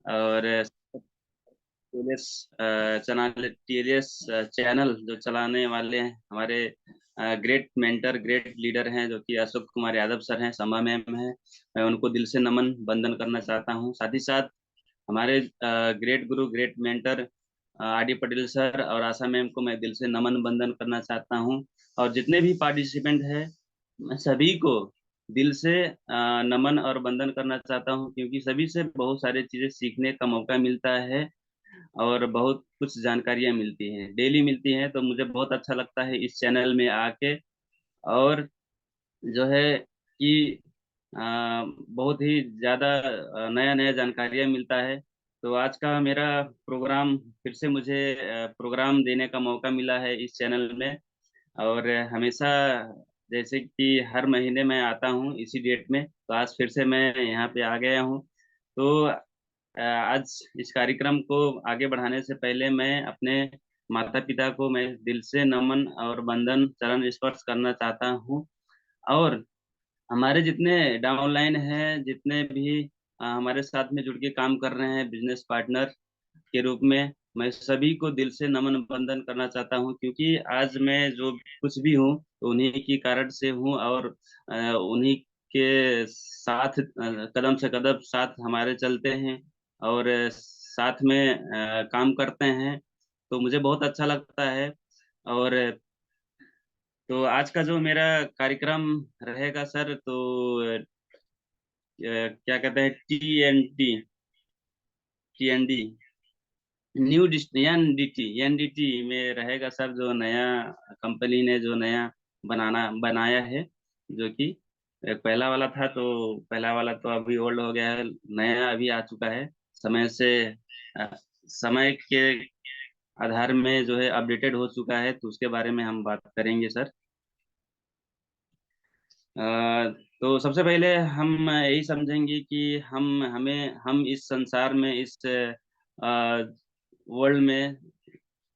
और TLS channel, TLS channel जो चलाने वाले हैं हमारे ग्रेट मेंटर, ग्रेट लीडर हैं जो कि अशोक कुमार यादव सर हैं, समा मैम हैं। मैं उनको दिल से नमन बंदन करना चाहता हूँ। साथ ही साथ हमारे ग्रेट गुरु, great mentor R D Patel sir और आशा मैम को मैं दिल से नमन बंदन करना चाहता हूँ। और जितने भी पार्टिसिपेंट हैं, मैं सभी को दिल से नमन और वंदन करना चाहता हूँ, क्योंकि सभी से बहुत सारी चीजें सीखने का मौका मिलता है और बहुत कुछ जानकारियां मिलती हैं, डेली मिलती हैं। तो मुझे बहुत अच्छा लगता है इस चैनल में आके। और जो है कि बहुत ही ज़्यादा नया नया जानकारियाँ मिलता है। तो आज का मेरा प्रोग्राम, फिर से मुझे प्रोग्राम देने का मौका मिला है इस चैनल में। और हमेशा जैसे कि हर महीने मैं आता हूँ इसी डेट में, तो आज फिर से मैं यहाँ पे आ गया हूँ। तो आज इस कार्यक्रम को आगे बढ़ाने से पहले मैं अपने माता पिता को मैं दिल से नमन और वंदन, चरण स्पर्श करना चाहता हूँ। और हमारे जितने डाउनलाइन हैं, जितने भी हमारे साथ में जुड़ के काम कर रहे हैं बिजनेस पार्टनर के रूप में, मैं सभी को दिल से नमन बंदन करना चाहता हूं, क्योंकि आज मैं जो कुछ भी हूं तो उन्हीं की कारण से हूं। और उन्हीं के साथ कदम से कदम साथ हमारे चलते हैं और साथ में काम करते हैं। तो मुझे बहुत अच्छा लगता है। और तो आज का जो मेरा कार्यक्रम रहेगा सर, तो क्या कहते हैं, T N D, new NDT, NDT में रहेगा सर। जो नया कंपनी ने जो नया बनाया है, जो कि एक पहला वाला था, तो पहला वाला तो अभी ओल्ड हो गया है, नया अभी आ चुका है। समय से अ, समय के आधार में जो है अपडेटेड हो चुका है, तो उसके बारे में हम बात करेंगे सर। अ, तो सबसे पहले हम यही समझेंगे कि हम इस संसार में, इस वर्ल्ड में,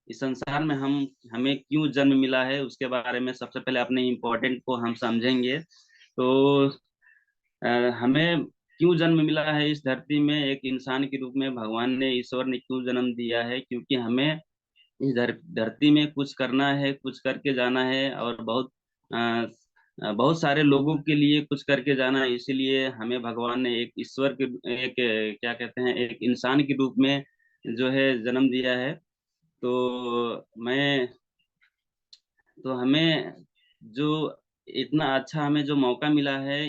इस संसार में हमें क्यों जन्म मिला है, उसके बारे में सबसे पहले अपने इम्पोर्टेंट को हम समझेंगे। तो अ, हमें क्यों जन्म मिला है इस धरती में, एक इंसान के रूप में भगवान ने, ईश्वर ने क्यों जन्म दिया है? क्योंकि हमें इस धरती में कुछ करना है, कुछ करके जाना है। और बहुत सारे लोगों के लिए कुछ करके जाना है। इसीलिए हमें भगवान ने एक ईश्वर के, एक क्या कहते हैं, एक इंसान के रूप में जो है जन्म दिया है। तो मैं तो हमें जो इतना अच्छा हमें जो मौका मिला है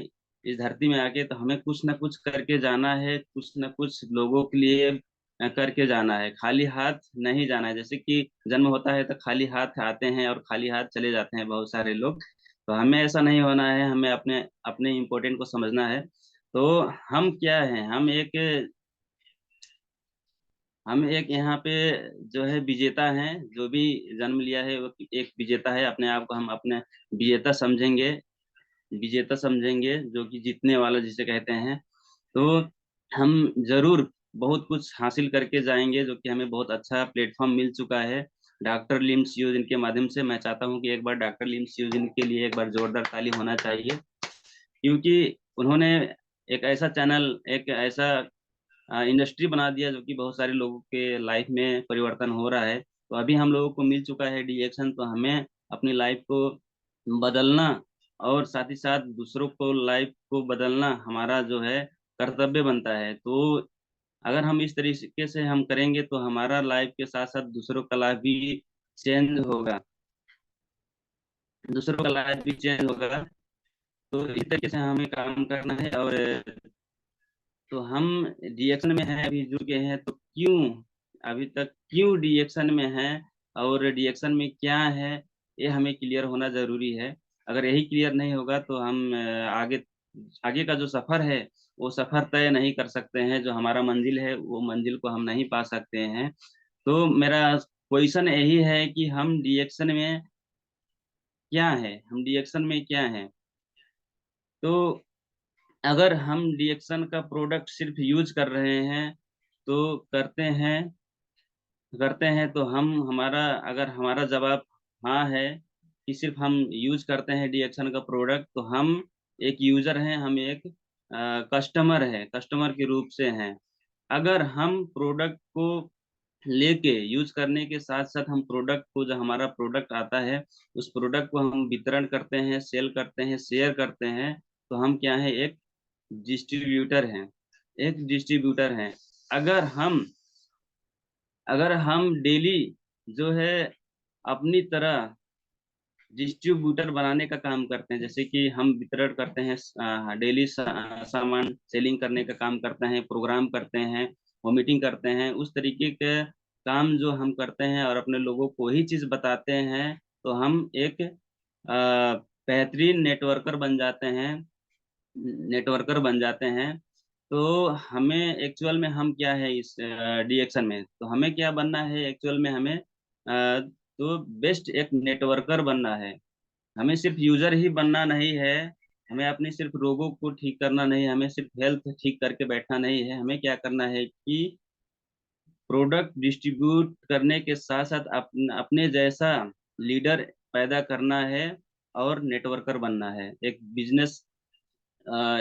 इस धरती में आके, तो हमें कुछ ना कुछ करके जाना है, कुछ ना कुछ लोगों के लिए करके जाना है। खाली हाथ नहीं जाना है। जैसे कि जन्म होता है तो खाली हाथ आते हैं और खाली हाथ चले जाते हैं बहुत सारे लोग। तो हमें ऐसा नहीं होना है, हमें अपने अपने इम्पोर्टेंट को समझना है। तो हम क्या हैं, हम एक यहाँ पे जो है विजेता हैं। जो भी जन्म लिया है वो एक विजेता है। अपने आप को हम अपने विजेता समझेंगे, विजेता समझेंगे, जो कि जीतने वाला जिसे कहते हैं। तो हम जरूर बहुत कुछ हासिल करके जाएंगे, जो कि हमें बहुत अच्छा प्लेटफॉर्म मिल चुका है डॉक्टर लिम्स यूजिन के माध्यम से। मैं चाहता हूँ कि एक बार डॉक्टर लिम्स यूजिन के लिए एक बार जोरदार ताली होना चाहिए, क्योंकि उन्होंने एक ऐसा चैनल, एक ऐसा इंडस्ट्री बना दिया जो कि बहुत सारे लोगों के लाइफ में परिवर्तन हो रहा है। तो अभी हम लोगों को मिल चुका है डीएक्शन, तो हमें अपनी लाइफ को बदलना और साथ ही साथ दूसरों को लाइफ को बदलना हमारा जो है कर्तव्य बनता है। तो अगर हम इस तरीके से हम करेंगे तो हमारा लाइफ के साथ साथ दूसरों का लाइफ भी चेंज होगा, दूसरों का लाइफ भी चेंज होगा। तो इस तरीके से हमें काम करना है। और तो हम रिएक्शन में हैं, अभी जुड़ गए हैं, तो क्यों, अभी तक क्यों रिएक्शन में हैं और रिएक्शन में क्या है, ये हमें क्लियर होना जरूरी है। अगर यही क्लियर नहीं होगा तो हम आगे आगे का जो सफर है वो सफर तय नहीं कर सकते हैं। जो हमारा मंजिल है वो मंजिल को हम नहीं पा सकते हैं। तो मेरा क्वेश्चन यही है कि हम रिएक्शन में क्या है, हम रिएक्शन में क्या है। तो अगर हम रिएक्शन का प्रोडक्ट सिर्फ यूज कर रहे हैं, तो करते हैं तो हम हमारा अगर हमारा जवाब हाँ है कि सिर्फ हम यूज करते हैं रिएक्शन का प्रोडक्ट, तो हम एक यूजर हैं, हम एक कस्टमर है, कस्टमर के रूप से हैं। अगर हम प्रोडक्ट को लेके यूज करने के साथ साथ हम प्रोडक्ट को, जो हमारा प्रोडक्ट आता है उस प्रोडक्ट को हम वितरण करते हैं, सेल करते हैं, शेयर करते हैं, तो हम क्या है, एक डिस्ट्रीब्यूटर हैं। एक डिस्ट्रीब्यूटर हैं। अगर हम अगर हम डेली जो है अपनी तरह डिस्ट्रीब्यूटर बनाने का काम करते हैं, जैसे कि हम वितरण करते हैं डेली सामान सेलिंग करने का काम करते हैं, प्रोग्राम करते हैं, वो मीटिंग करते हैं, उस तरीके के काम जो हम करते हैं और अपने लोगों को ही चीज बताते हैं, तो हम एक बेहतरीन नेटवर्कर बन जाते हैं। तो हमें एक्चुअल में हम क्या है इस डीएक्शन में, तो हमें क्या बनना है एक्चुअल में, हमें तो बेस्ट एक नेटवर्कर बनना है। हमें सिर्फ यूजर ही बनना नहीं है। हमें अपनी सिर्फ रोगों को ठीक करना नहीं है, हमें सिर्फ हेल्थ ठीक करके बैठना नहीं है। हमें क्या करना है कि प्रोडक्ट डिस्ट्रीब्यूट करने के साथ साथ अपने जैसा लीडर पैदा करना है और नेटवर्कर बनना है, एक बिजनेस,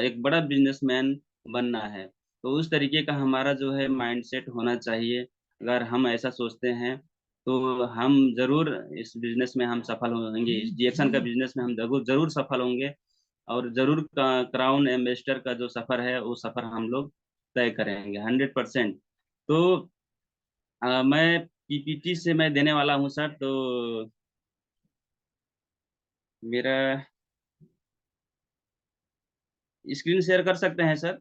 एक बड़ा बिजनेसमैन बनना है। तो उस तरीके का हमारा जो है माइंडसेट होना चाहिए। अगर हम ऐसा सोचते हैं तो हम जरूर इस बिजनेस में हम सफल होंगे, इस जीएक्शन का बिजनेस में हम जरूर जरूर सफल होंगे। और जरूर क्राउन एम्बेसडर का जो सफर है वो सफर हम लोग तय करेंगे 100%। तो मैं पीपीटी से मैं देने वाला हूँ सर, तो मेरा स्क्रीन शेयर कर सकते हैं sir?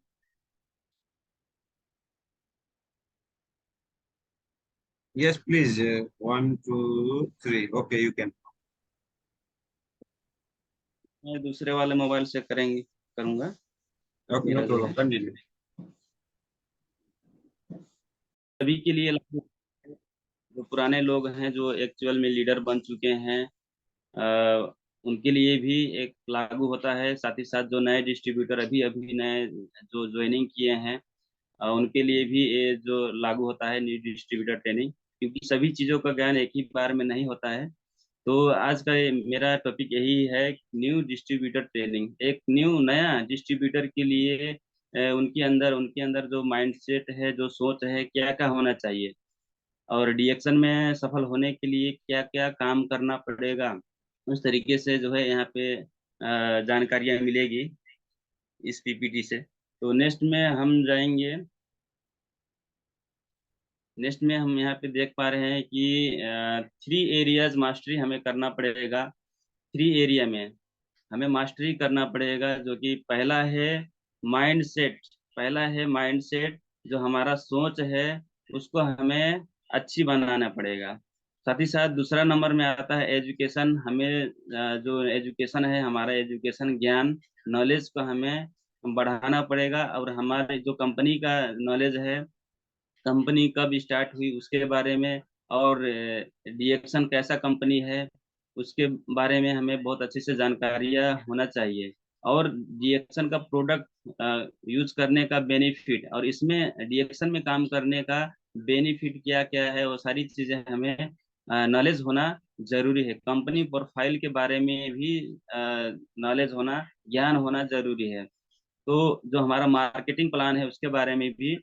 Yes, please. One, two, three. Okay, you can. मैं दूसरे वाले मोबाइल से करूंगा। Okay, no मेरा जो problem. है Continue. सभी के लिए लागू है। जो पुराने लोग हैं, जो एक्चुअल में लीडर बन चुके हैं, उनके लिए भी एक लागू होता है। साथ ही साथ जो नए डिस्ट्रीब्यूटर अभी अभी नए जो ज्वाइनिंग किए हैं, उनके लिए भी ये जो लागू होता है न्यू डिस्ट्रीब्यूटर ट्रेनिंग, क्योंकि सभी चीज़ों का ज्ञान एक ही बार में नहीं होता है। तो आज का मेरा टॉपिक यही है, न्यू डिस्ट्रीब्यूटर ट्रेनिंग। एक नया डिस्ट्रीब्यूटर के लिए उनके अंदर जो माइंडसेट है, जो सोच है, क्या क्या होना चाहिए, और डीएक्शन में सफल होने के लिए क्या क्या काम करना पड़ेगा, उस तरीके से जो है यहाँ पे जानकारियाँ मिलेगी इस पीपीटी से। तो नेक्स्ट में हम यहाँ पे देख पा रहे हैं कि 3 एरियाज मास्टरी हमें करना पड़ेगा। 3 एरिया में हमें मास्टरी करना पड़ेगा, जो कि माइंडसेट पहला है माइंडसेट। जो हमारा सोच है उसको हमें अच्छी बनाना पड़ेगा। साथ ही साथ दूसरा नंबर में आता है एजुकेशन। हमें जो एजुकेशन है, हमारा एजुकेशन ज्ञान, नॉलेज को हमें बढ़ाना पड़ेगा। और हमारे जो कंपनी का नॉलेज है, कंपनी कब स्टार्ट हुई उसके बारे में, और डीएक्शन कैसा कंपनी है उसके बारे में हमें बहुत अच्छे से जानकारियाँ होना चाहिए। और डीएक्शन का प्रोडक्ट यूज करने का बेनिफिट, और इसमें डीएक्शन में काम करने का बेनिफिट क्या क्या है, वो सारी चीजें हमें नॉलेज होना जरूरी है। कंपनी प्रोफाइल के बारे में भी नॉलेज होना, ज्ञान होना जरूरी है। तो जो हमारा मार्केटिंग प्लान है उसके बारे में भी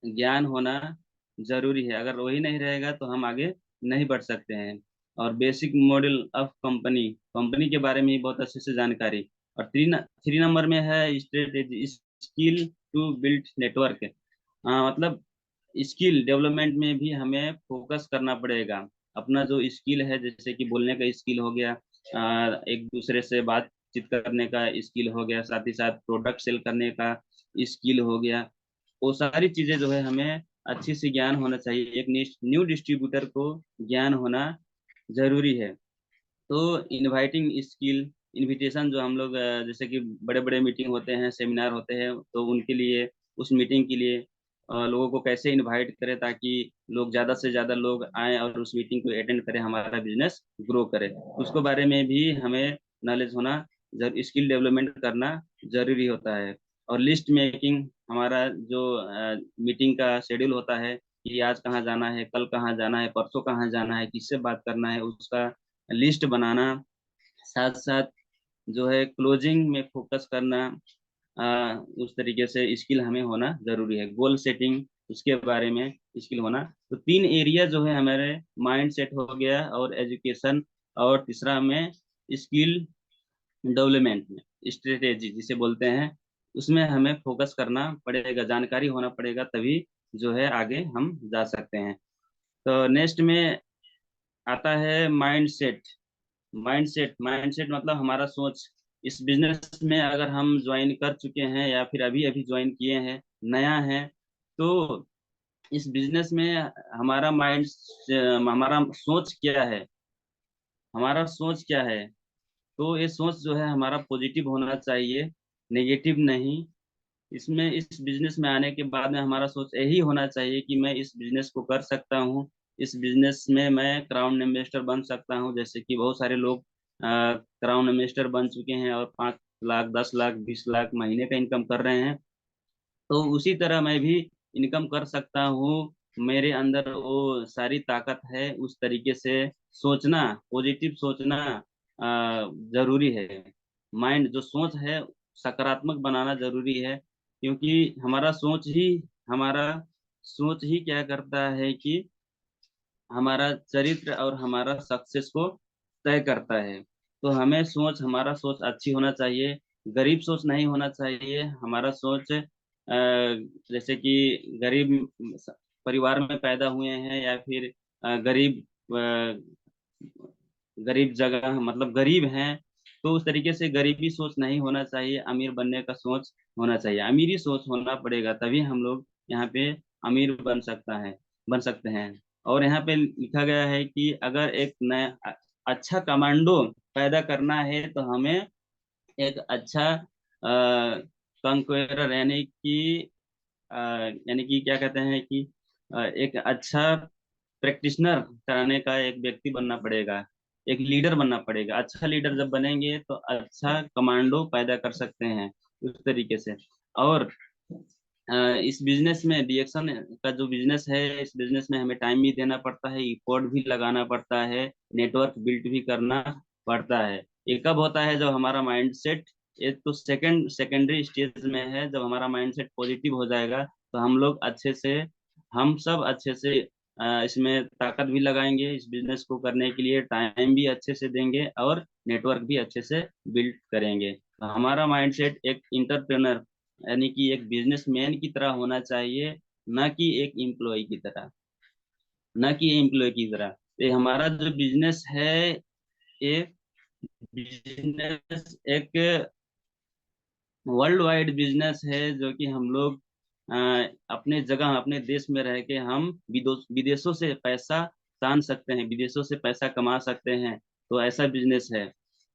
ज्ञान होना जरूरी है। अगर वही नहीं रहेगा तो हम आगे नहीं बढ़ सकते हैं। और basic model of company, company के बारे में ही बहुत अच्छे से जानकारी। और थ्री नंबर में है strategy, skill to build network. मतलब स्किल डेवलपमेंट में भी हमें फोकस करना पड़ेगा। अपना जो स्किल है, जैसे कि बोलने का स्किल हो गया, एक दूसरे से बातचीत करने का स्किल हो गया, साथ ही साथ प्रोडक्ट सेल करने का स्किल हो गया, वो सारी चीजें जो है हमें अच्छी से ज्ञान होना चाहिए। एक न्यू डिस्ट्रीब्यूटर को ज्ञान होना जरूरी है। तो इनवाइटिंग स्किल, इनविटेशन जो हम लोग जैसे कि बड़े बड़े मीटिंग होते हैं, सेमिनार होते हैं, तो उनके लिए, उस मीटिंग के लिए लोगों को कैसे इनवाइट करें ताकि लोग ज़्यादा से ज़्यादा लोग आएं और उस मीटिंग को अटेंड करें, हमारा बिजनेस ग्रो करे, उसके बारे में भी हमें नॉलेज होना, स्किल डेवलपमेंट करना जरूरी होता है। और लिस्ट मेकिंग, हमारा जो मीटिंग का शेड्यूल होता है कि आज कहाँ जाना है, कल कहाँ जाना है, परसों कहाँ जाना है, किससे बात करना है, उसका लिस्ट बनाना। साथ साथ जो है क्लोजिंग में फोकस करना, उस तरीके से स्किल हमें होना जरूरी है। गोल सेटिंग, उसके बारे में स्किल होना। तो 3 एरिया जो है हमारे, माइंड सेट हो गया और एजुकेशन, और तीसरा हमें स्किल डेवलपमेंट में, स्ट्रेटेजी जिसे बोलते हैं, उसमें हमें फोकस करना पड़ेगा, जानकारी होना पड़ेगा, तभी जो है आगे हम जा सकते हैं। तो नेक्स्ट में आता है माइंड सेट। माइंडसेट मतलब हमारा सोच। इस बिजनेस में अगर हम ज्वाइन कर चुके हैं या फिर अभी अभी ज्वाइन किए हैं, नया है, तो इस बिजनेस में हमारा माइंड, हमारा सोच क्या है, हमारा सोच क्या है। तो ये सोच जो है हमारा पॉजिटिव होना चाहिए, नेगेटिव नहीं। इसमें, इस बिजनेस में आने के बाद में हमारा सोच यही होना चाहिए कि मैं इस बिजनेस को कर सकता हूँ, इस बिजनेस में मैं क्राउन इन्वेस्टर बन सकता हूँ। जैसे कि बहुत सारे लोग क्राउन इन्वेस्टर बन चुके हैं और 5 लाख, 10 लाख, 20 लाख महीने का इनकम कर रहे हैं। तो उसी तरह मैं भी इनकम कर सकता हूँ। मेरे अंदर वो सारी ताकत है। उस तरीके से सोचना, पॉजिटिव सोचना जरूरी है। माइंड जो सोच है, सकारात्मक बनाना जरूरी है, क्योंकि हमारा सोच ही क्या करता है कि हमारा चरित्र और हमारा सक्सेस को तय करता है। तो हमारा सोच अच्छी होना चाहिए, गरीब सोच नहीं होना चाहिए। हमारा सोच जैसे कि गरीब परिवार में पैदा हुए हैं, या फिर गरीब जगह, मतलब गरीब हैं, तो उस तरीके से गरीबी सोच नहीं होना चाहिए, अमीर बनने का सोच होना चाहिए। अमीरी सोच होना पड़ेगा, तभी हम लोग यहाँ पे अमीर बन सकते हैं। और यहाँ पे लिखा गया है कि अगर एक नया अच्छा कमांडो पैदा करना है, तो हमें एक अच्छा कंक्वेरर, यानी कि क्या कहते हैं कि एक अच्छा प्रैक्टिशनर कराने का एक व्यक्ति बनना पड़ेगा, एक लीडर बनना पड़ेगा। अच्छा लीडर जब बनेंगे तो अच्छा कमांडो पैदा कर सकते हैं, उस तरीके से। और इस बिजनेस में, डीएक्शन का जो बिजनेस है, इस बिजनेस में हमें टाइम भी देना पड़ता है, इफोर्ट भी लगाना पड़ता है, नेटवर्क बिल्ड भी करना पड़ता है। ये कब होता है? जब हमारा माइंडसेट, एक तो सेकेंडरी स्टेज में है, जब हमारा माइंडसेट पॉजिटिव हो जाएगा, तो हम सब अच्छे से इसमें ताकत भी लगाएंगे, इस बिजनेस को करने के लिए टाइम भी अच्छे से देंगे, और नेटवर्क भी अच्छे से बिल्ड करेंगे। तो हमारा माइंडसेट एक इंटरप्रेनर, यानी कि एक बिजनेसमैन की तरह होना चाहिए, ना कि एक एम्प्लॉय की तरह, ना कि एम्प्लॉय की तरह। ये हमारा जो बिजनेस है, ये बिजनेस एक वर्ल्ड वाइड बिजनेस है, जो कि हम लोग अ, अपने जगह, अपने देश में रह के हम विदेशों से पैसा तान सकते हैं, विदेशों से पैसा कमा सकते हैं। तो ऐसा बिजनेस है।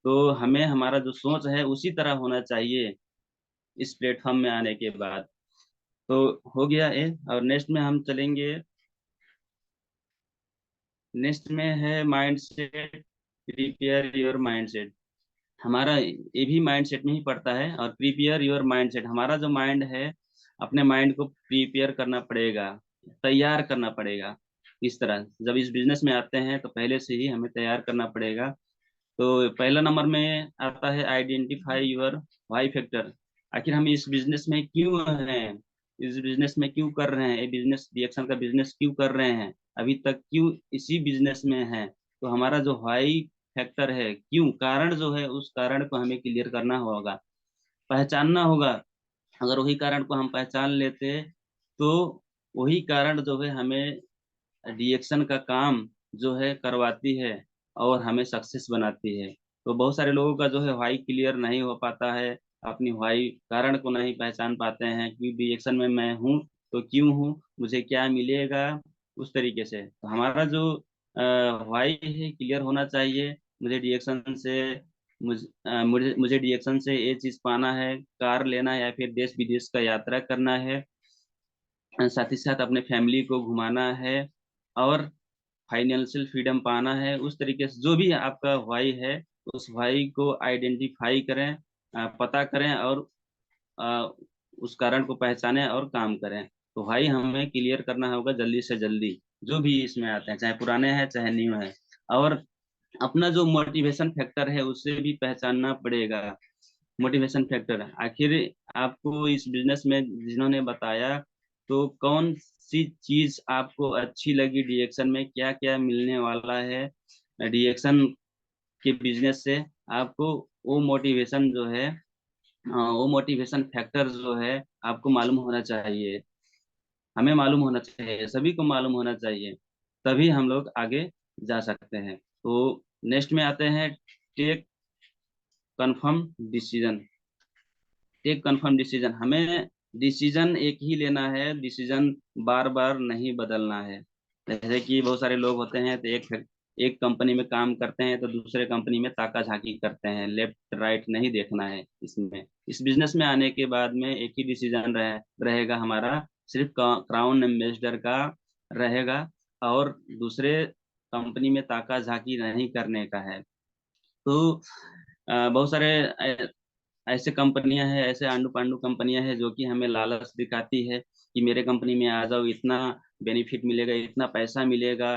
तो हमें हमारा जो सोच है उसी तरह होना चाहिए इस प्लेटफॉर्म में आने के बाद। तो हो गया ये। और नेक्स्ट में हम चलेंगे, नेक्स्ट में है mind set, prepare your mind set. हमारा ये भी माइंड सेट में ही पड़ता है। और प्रिपेयर योर माइंड सेट, हमारा जो माइंड है, अपने माइंड को प्रिपेयर करना पड़ेगा, तैयार करना पड़ेगा। इस तरह जब इस बिजनेस में आते हैं, तो पहले से ही हमें तैयार करना पड़ेगा। तो पहला नंबर में आता है आइडेंटिफाई योर वाई फैक्टर। आखिर हम इस बिजनेस में क्यों हैं, इस बिजनेस में क्यों कर रहे हैं, ये बिजनेस, रिएक्शन का बिजनेस क्यों कर रहे हैं, अभी तक क्यों इसी बिजनेस में हैं। तो हमारा जो वाई फैक्टर है, क्यों, कारण जो है, उस कारण को हमें क्लियर करना होगा, पहचानना होगा। अगर वही कारण को हम पहचान लेते, तो वही कारण जो है हमें रिएक्शन का काम जो है करवाती है, और हमें सक्सेस बनाती है। तो बहुत सारे लोगों का जो है व्हाई क्लियर नहीं हो पाता है, अपनी व्हाई कारण को नहीं पहचान पाते हैं कि रिएक्शन में मैं हूँ, तो क्यों हूँ, मुझे क्या मिलेगा, उस तरीके से। तो हमारा जो व्हाई है क्लियर होना चाहिए। मुझे रिएक्शन से मुझे रिएक्शन से ये चीज पाना है, कार लेना है, या फिर देश विदेश का यात्रा करना है, साथ ही साथ अपने फैमिली को घुमाना है, और फाइनेंशियल फ्रीडम पाना है। उस तरीके से जो भी आपका वाई है, उस वाई को आइडेंटिफाई करें, पता करें, और अ, उस कारण को पहचानें और काम करें। तो वाई हमें क्लियर करना होगा जल्दी से जल्दी, जो भी इसमें आते हैं, चाहे पुराने हैं चाहे न्यू है। और अपना जो मोटिवेशन फैक्टर है, उसे भी पहचानना पड़ेगा। मोटिवेशन फैक्टर, आखिर आपको इस बिजनेस में जिन्होंने बताया, तो कौन सी चीज आपको अच्छी लगी, डिएक्शन में क्या क्या मिलने वाला है डिएक्शन के बिजनेस से, आपको वो मोटिवेशन जो है, वो मोटिवेशन फैक्टर जो है आपको मालूम होना चाहिए, हमें मालूम होना चाहिए, सभी को मालूम होना चाहिए, तभी हम लोग आगे जा सकते हैं। तो नेक्स्ट में आते हैं, take confirm decision. Take confirm decision, हमें डिसीजन एक ही लेना है, डिसीजन बार बार नहीं बदलना है। जैसे कि बहुत सारे लोग होते हैं, तो एक कंपनी में काम करते हैं तो दूसरे कंपनी में ताका झाकी करते हैं, लेफ्ट राइट नहीं देखना है। इसमें इस बिजनेस में आने के बाद में एक ही डिसीजन रहेगा हमारा, सिर्फ क्राउन एम्बेसडर का रहेगा, और दूसरे कंपनी में ताका झाकी नहीं करने का है। तो बहुत सारे ऐसे कंपनियां हैं, ऐसे आंडू पांडू कंपनियां हैं जो कि हमें लालच दिखाती है कि मेरे कंपनी में आ जाओ, इतना बेनिफिट मिलेगा, इतना पैसा मिलेगा,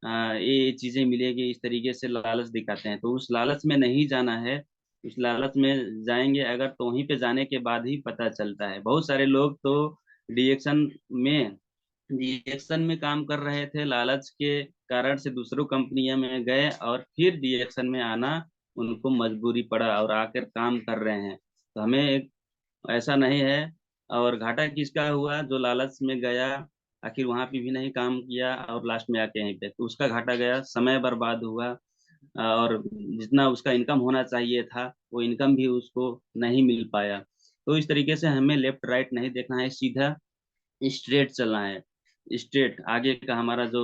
ये चीजें मिलेगी, इस तरीके से लालच दिखाते हैं। तो उस लालच में नहीं जाना है। उस लालच में जाएंगे अगर तो वहीं पे जाने के बाद ही पता चलता है। बहुत सारे लोग तो डिएक्शन में डिएक्शन में काम कर रहे थे, लालच के कारण से दूसरों कंपनियों में गए और फिर डिएक्शन में आना उनको मजबूरी पड़ा और आकर काम कर रहे हैं। तो हमें ऐसा नहीं है। और घाटा किसका हुआ, जो लालच में गया, आखिर वहां पे भी नहीं काम किया और लास्ट में आके यहीं पे, तो उसका घाटा गया, समय बर्बाद हुआ, और जितना उसका इनकम होना चाहिए था वो इनकम भी उसको नहीं मिल पाया। तो इस तरीके से हमें लेफ्ट राइट नहीं देखना है, सीधा स्ट्रेट चलना है। स्ट्रेट आगे का हमारा जो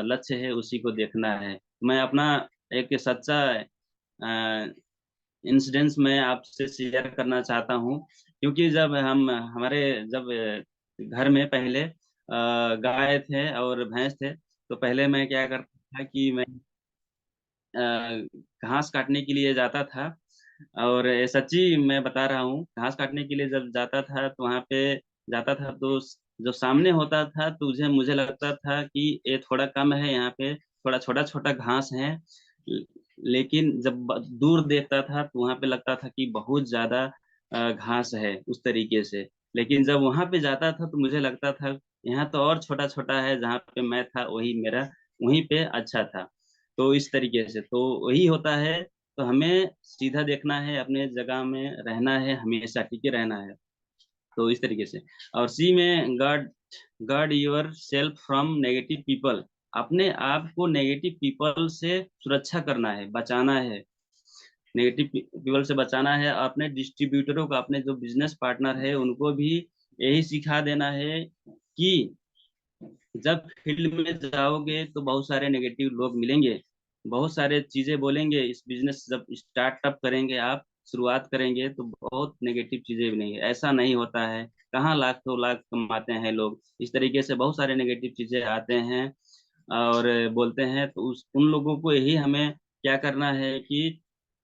लक्ष्य है उसी को देखना है। मैं अपना एक सच्चा इंसिडेंस मैं आपसे शेयर करना चाहता हूँ, क्योंकि जब हम हमारे जब घर में पहले गाय थे और भैंस थे, तो पहले मैं क्या करता था कि मैं अ, घास काटने के लिए जाता था। और ये सच्ची मैं बता रहा हूँ, घास काटने के लिए जब जाता था तो वहां पे जाता था, तो जो सामने होता था तुझे मुझे लगता था कि ये थोड़ा कम है, यहाँ पे थोड़ा छोटा छोटा घास है। ल- लेकिन जब दूर देखता था तो वहां पे लगता था कि बहुत ज्यादा घास है उस तरीके से। लेकिन जब वहां पे जाता था तो मुझे लगता था यहाँ तो और छोटा छोटा है, जहाँ पे मैं था वही मेरा वहीं पे अच्छा था। तो इस तरीके से तो वही होता है। तो हमें सीधा देखना है, अपने जगह में रहना है, हमेशा टिके रहना है। तो इस तरीके से। और सी में, guard guard your self from negative people, अपने आप को नेगेटिव पीपल से सुरक्षा करना है, बचाना है। नेगेटिव पीपल से बचाना है। अपने डिस्ट्रीब्यूटरों को, अपने जो बिजनेस पार्टनर है उनको भी यही सिखा देना है कि जब फील्ड में जाओगे तो बहुत सारे नेगेटिव लोग मिलेंगे, बहुत सारे चीजें बोलेंगे। इस बिजनेस जब स्टार्टअप करेंगे, आप शुरुआत करेंगे तो बहुत नेगेटिव चीजें मिलेंगी, ऐसा नहीं होता है, कहाँ लाख दो लाख कमाते हैं लोग, इस तरीके से बहुत सारे नेगेटिव चीजें आते हैं और बोलते हैं। तो उन लोगों को यही हमें क्या करना है कि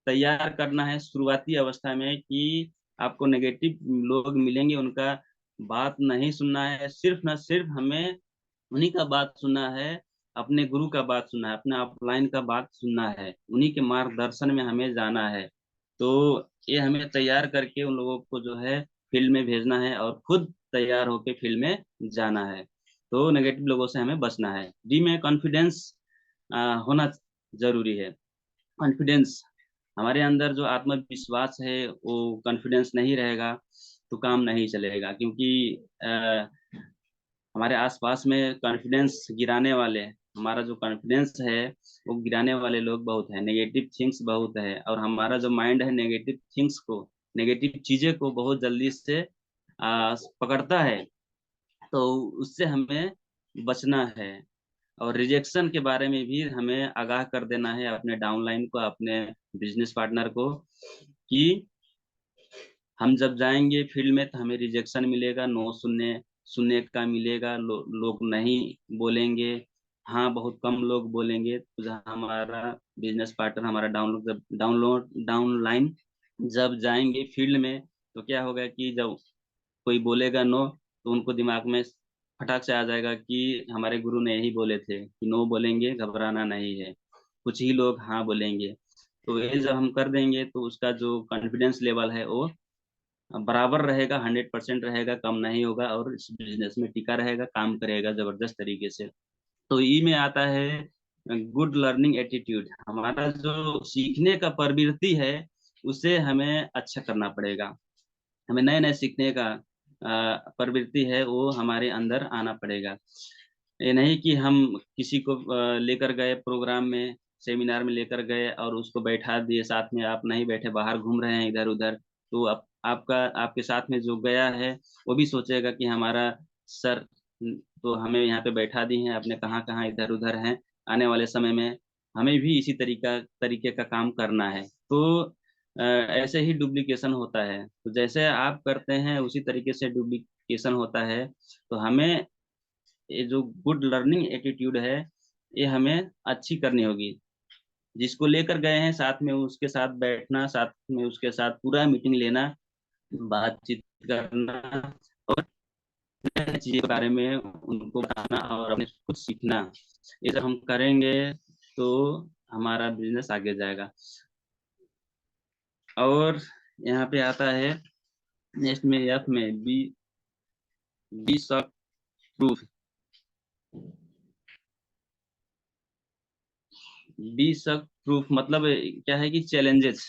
तैयार करना है शुरुआती अवस्था में, कि आपको नेगेटिव लोग मिलेंगे, उनका बात नहीं सुनना है, सिर्फ ना सिर्फ हमें उन्हीं का बात सुनना है, अपने गुरु का बात सुनना है, अपने अपलाइन का बात सुनना है, उन्हीं के मार्गदर्शन में हमें जाना है। तो ये हमें तैयार करके उन लोगों को जो है फील्ड में भेजना है और खुद तैयार होके फील्ड में जाना है। तो नेगेटिव लोगों से हमें बचना है। डी में कॉन्फिडेंस होना जरूरी है। कॉन्फिडेंस, हमारे अंदर जो आत्मविश्वास है, वो कॉन्फिडेंस नहीं रहेगा तो काम नहीं चलेगा, क्योंकि हमारे आसपास में कॉन्फिडेंस गिराने वाले, हमारा जो कॉन्फिडेंस है वो गिराने वाले लोग बहुत हैं, नेगेटिव थिंग्स बहुत है, और हमारा जो माइंड है नेगेटिव थिंग्स को, नेगेटिव चीजें को बहुत जल्दी से पकड़ता है। तो उससे हमें बचना है। और रिजेक्शन के बारे में भी हमें आगाह कर देना है अपने डाउनलाइन को, अपने बिजनेस पार्टनर को, कि हम जब जाएंगे फील्ड में तो हमें रिजेक्शन मिलेगा, नो सुनने सुनने का मिलेगा, लोग नहीं बोलेंगे, हाँ बहुत कम लोग बोलेंगे। तो जहाँ हमारा बिजनेस पार्टनर, हमारा डाउनलाइन जब जाएंगे फील्ड में, तो क्या होगा कि जब कोई बोलेगा नो, तो उनको दिमाग में फटाक से आ जाएगा कि हमारे गुरु ने यही बोले थे कि नो बोलेंगे, घबराना नहीं है, कुछ ही लोग हाँ बोलेंगे। तो ये जब हम कर देंगे तो उसका जो कॉन्फिडेंस लेवल है वो बराबर रहेगा, 100% रहेगा, कम नहीं होगा, और इस बिजनेस में टिका रहेगा, काम करेगा जबरदस्त तरीके से। तो ई में आता है गुड लर्निंग एटीट्यूड। हमारा जो सीखने का प्रवृत्ति है उसे हमें अच्छा करना पड़ेगा। हमें नए नए सीखने का प्रवृत्ति है वो हमारे अंदर आना पड़ेगा। ये नहीं कि हम किसी को लेकर गए प्रोग्राम में, सेमिनार में लेकर गए और उसको बैठा दिए साथ में, आप नहीं बैठे, बाहर घूम रहे हैं इधर उधर, तो आपका आपके साथ में जो गया है वो भी सोचेगा कि हमारा सर तो हमें यहाँ पे बैठा दी हैं, अपने कहाँ कहाँ इधर उधर हैं, आने वाले समय में हमें भी इसी तरीके का काम करना है। तो ऐसे ही डुप्लीकेशन होता है, तो जैसे आप करते हैं उसी तरीके से डुप्लीकेशन होता है। तो हमें ये जो गुड लर्निंग एटीट्यूड है ये हमें अच्छी करनी होगी। जिसको लेकर गए हैं साथ में उसके साथ बैठना, साथ में उसके साथ पूरा मीटिंग लेना, बातचीत करना, और नई चीजों के बारे में उनको बताना और अपने खुद सीखना। ये जब हम करेंगे तो हमारा बिजनेस आगे जाएगा। और यहाँ पे आता है नेक्स्ट में, एफ में be shock proof. Be shock proof मतलब क्या है कि चैलेंजेस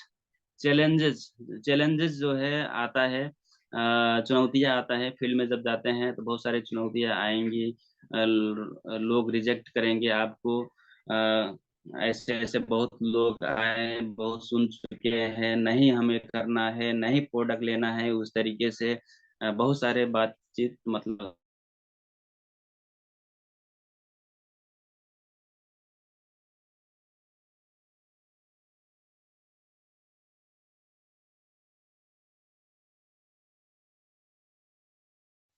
चैलेंजेस जो है आता है, चुनौतियां आता है। फील्ड में जब जाते हैं तो बहुत सारी चुनौतियां आएंगी। लोग रिजेक्ट करेंगे आपको। ऐसे ऐसे बहुत लोग आए, बहुत सुन चुके हैं, नहीं हमें करना है, नहीं प्रोडक्ट लेना है उस तरीके से। बहुत सारे बातचीत मतलब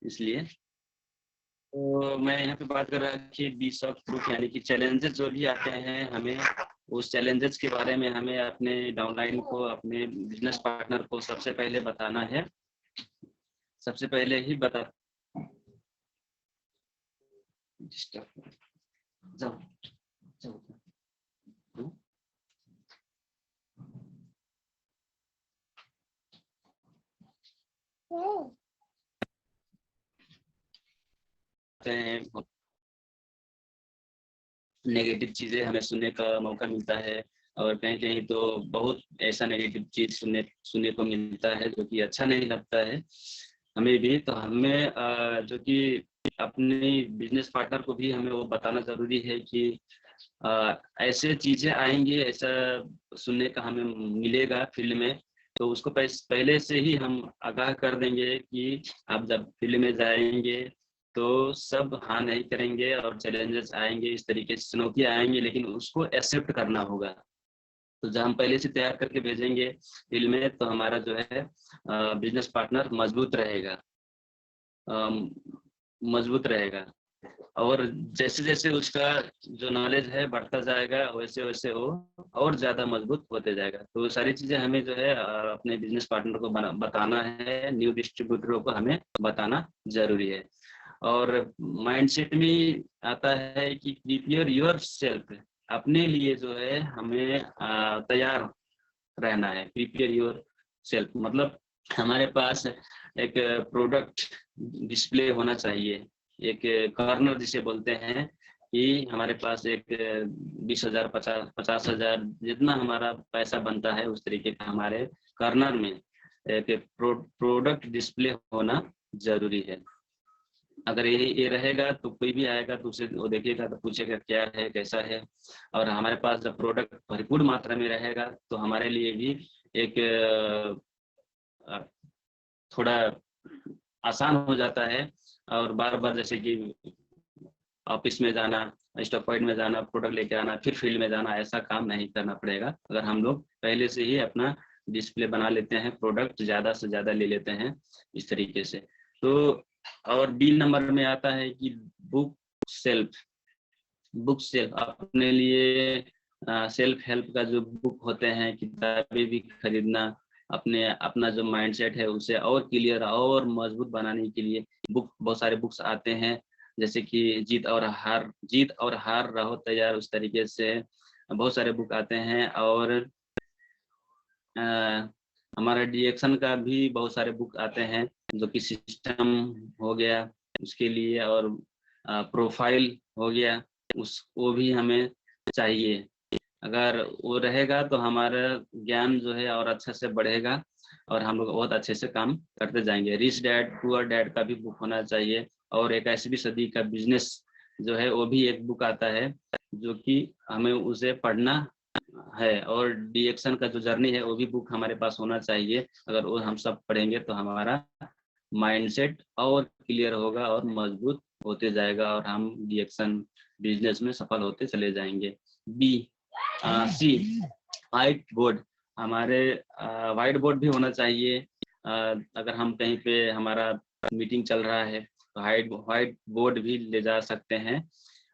इसलिए तो मैं यहाँ पे बात कर रहा कि बी शॉक प्रूफ, यानी कि चैलेंजेस जो भी आते हैं हमें उस चैलेंजेस के बारे में हमें अपने डाउनलाइन को, अपने बिजनेस पार्टनर को सबसे पहले बताना है। सबसे पहले ही बता जाओ जाओ। नेगेटिव चीजें हमें सुनने का मौका मिलता है, और कहीं कहीं तो बहुत ऐसा नेगेटिव चीज सुनने सुनने को मिलता है जो कि अच्छा नहीं लगता है हमें भी। तो हमें जो कि अपने बिजनेस पार्टनर को भी हमें वो बताना जरूरी है कि ऐसे चीजें आएंगी, ऐसा सुनने का हमें मिलेगा फील्ड में। तो उसको पहले से ही हम आगाह कर देंगे कि आप जब फील्ड में जाएंगे तो सब हाँ नहीं करेंगे, और चैलेंजेस आएंगे, इस तरीके से चुनौतियां आएंगी, लेकिन उसको एक्सेप्ट करना होगा। तो जब हम पहले से तैयार करके भेजेंगे फील्ड में तो हमारा जो है बिजनेस पार्टनर अम, मजबूत रहेगा। और जैसे जैसे उसका जो नॉलेज है बढ़ता जाएगा वैसे वैसे वो और ज्यादा मजबूत होते जाएगा। तो सारी चीजें हमें जो है अपने बिजनेस पार्टनर को बताना है, न्यू डिस्ट्रीब्यूटरों को हमें बताना जरूरी है। और माइंडसेट में आता है कि प्रिपेयर योर सेल्फ। अपने लिए जो है हमें तैयार रहना है। प्रिपेयर योर सेल्फ मतलब हमारे पास एक प्रोडक्ट डिस्प्ले होना चाहिए, एक कॉर्नर जिसे बोलते हैं, कि हमारे पास एक 20,000 50,000 जितना हमारा पैसा बनता है उस तरीके का हमारे कॉर्नर में एक प्रोडक्ट डिस्प्ले होना जरूरी है। अगर ये रहेगा तो कोई भी आएगा तो उसे वो देखेगा तो पूछेगा क्या है, कैसा है। और हमारे पास जब प्रोडक्ट भरपूर मात्रा में रहेगा तो हमारे लिए भी एक थोड़ा आसान हो जाता है। और बार बार जैसे कि ऑफिस में जाना, स्टॉक पॉइंट में जाना, प्रोडक्ट लेके आना, फिर फील्ड में जाना, ऐसा काम नहीं करना पड़ेगा अगर हम लोग पहले से ही अपना डिस्प्ले बना लेते हैं, प्रोडक्ट ज्यादा से ज्यादा ले लेते हैं इस तरीके से। तो और बी नंबर में आता है कि बुक सेल्फ। बुक सेल्फ अपने लिए सेल्फ हेल्प का जो बुक होते हैं, किताबें भी खरीदना, अपने अपना जो माइंडसेट है उसे और क्लियर और मजबूत बनाने के लिए बुक, बहुत सारे बुक्स आते हैं। जैसे कि जीत और हार रहो तैयार, उस तरीके से बहुत सारे बुक आते हैं। और हमारा डीएक्शन का भी बहुत सारे बुक आते हैं, जो कि सिस्टम हो गया उसके लिए, और प्रोफाइल हो गया, वो भी हमें चाहिए। अगर वो रहेगा तो हमारा ज्ञान जो है और अच्छे से बढ़ेगा और हम लोग बहुत अच्छे से काम करते जाएंगे। रिच डैड पुअर डैड का भी बुक होना चाहिए, और 21वीं सदी का बिजनेस जो है वो भी एक बुक आता है, जो कि हमें उसे पढ़ना है। और डीएक्शन का जो जर्नी है वो भी बुक हमारे पास होना चाहिए। अगर वो हम सब पढ़ेंगे तो हमारा माइंडसेट और क्लियर होगा और मजबूत होते जाएगा, और हम डीएक्शन बिजनेस में सफल होते चले जाएंगे। सी व्हाइट बोर्ड, हमारे व्हाइट बोर्ड भी होना चाहिए। अगर हम कहीं पे हमारा मीटिंग चल रहा है तो व्हाइट बोर्ड भी ले जा सकते हैं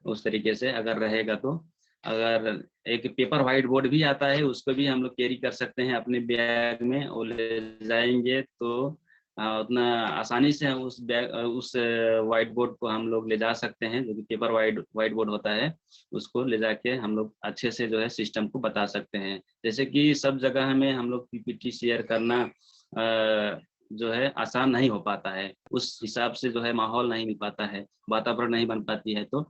उस तरीके से अगर रहेगा तो। अगर एक पेपर व्हाइट बोर्ड भी आता है, उसको भी हम लोग कैरी कर सकते हैं अपने बैग में, वो ले जाएंगे तो उतना आसानी से हम उस व्हाइट बोर्ड को हम लोग ले जा सकते हैं, जो कि पेपर व्हाइट बोर्ड होता है। उसको ले जाके हम लोग अच्छे से जो है सिस्टम को बता सकते हैं। जैसे कि सब जगह में हम लोग पीपीटी शेयर करना जो है आसान नहीं हो पाता है, उस हिसाब से जो है माहौल नहीं मिल पाता है, वातावरण नहीं बन पाती है। तो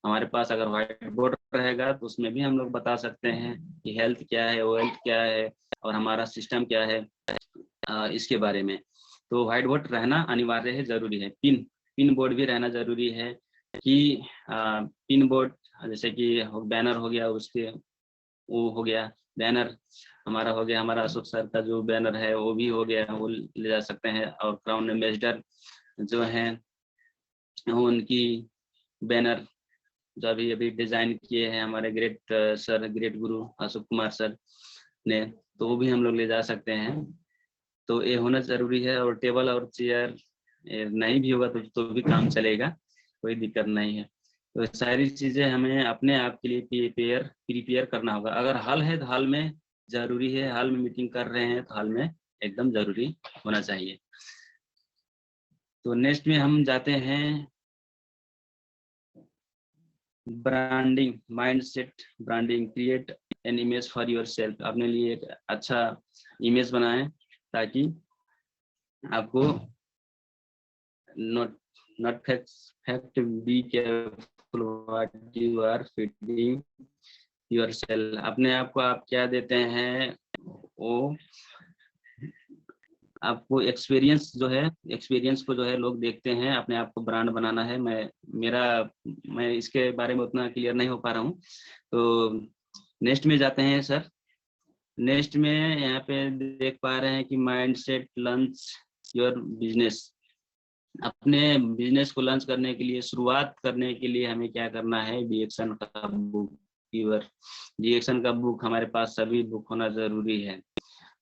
हमारे पास अगर व्हाइट बोर्ड रहेगा तो उसमें भी हम लोग बता सकते हैं कि हेल्थ क्या है, वेल्थ क्या है, और हमारा सिस्टम क्या है, इसके बारे में। तो व्हाइट बोर्ड रहना अनिवार्य है, जरूरी है। पिन बोर्ड भी रहना जरूरी है कि पिन बोर्ड जैसे कि बैनर हो गया, उसके वो हो गया बैनर हमारा हो गया, हमारा अशोक सर का जो बैनर है वो भी हो गया, वो ले जा सकते हैं। और क्राउन एम्बेसडर जो है उनकी बैनर जो अभी अभी डिजाइन किए हैं हमारे ग्रेट गुरु अशोक कुमार सर ने, तो वो भी हम लोग ले जा सकते हैं। तो ये होना जरूरी है। और टेबल और चेयर नहीं भी होगा तो भी काम चलेगा, कोई दिक्कत नहीं है। तो सारी चीजें हमें अपने आप के लिए प्रिपेयर करना होगा। अगर हॉल है तो हॉल में जरूरी है, हॉल में मीटिंग कर रहे हैं तो हॉल में एकदम जरूरी होना चाहिए। तो नेक्स्ट में हम जाते हैं branding mindset. Branding, create an image for your self. अपने लिए एक अच्छा इमेज बनाएं ताकि आपको not fact be careful what you are feeding yourself। अपने आप को आप क्या देते हैं वो आपको एक्सपीरियंस जो है, एक्सपीरियंस को जो है लोग देखते हैं। अपने आप को ब्रांड बनाना है। मैं इसके बारे में उतना क्लियर नहीं हो पा रहा हूँ। तो नेक्स्ट में जाते हैं सर। नेक्स्ट में यहाँ पे देख पा रहे हैं कि माइंडसेट लॉन्च योर बिजनेस। अपने बिजनेस को लॉन्च करने के लिए, शुरुआत करने के लिए हमें क्या करना है, डीएक्शन का बुक डीएक्शन का बुक हमारे पास सभी बुक होना जरूरी है।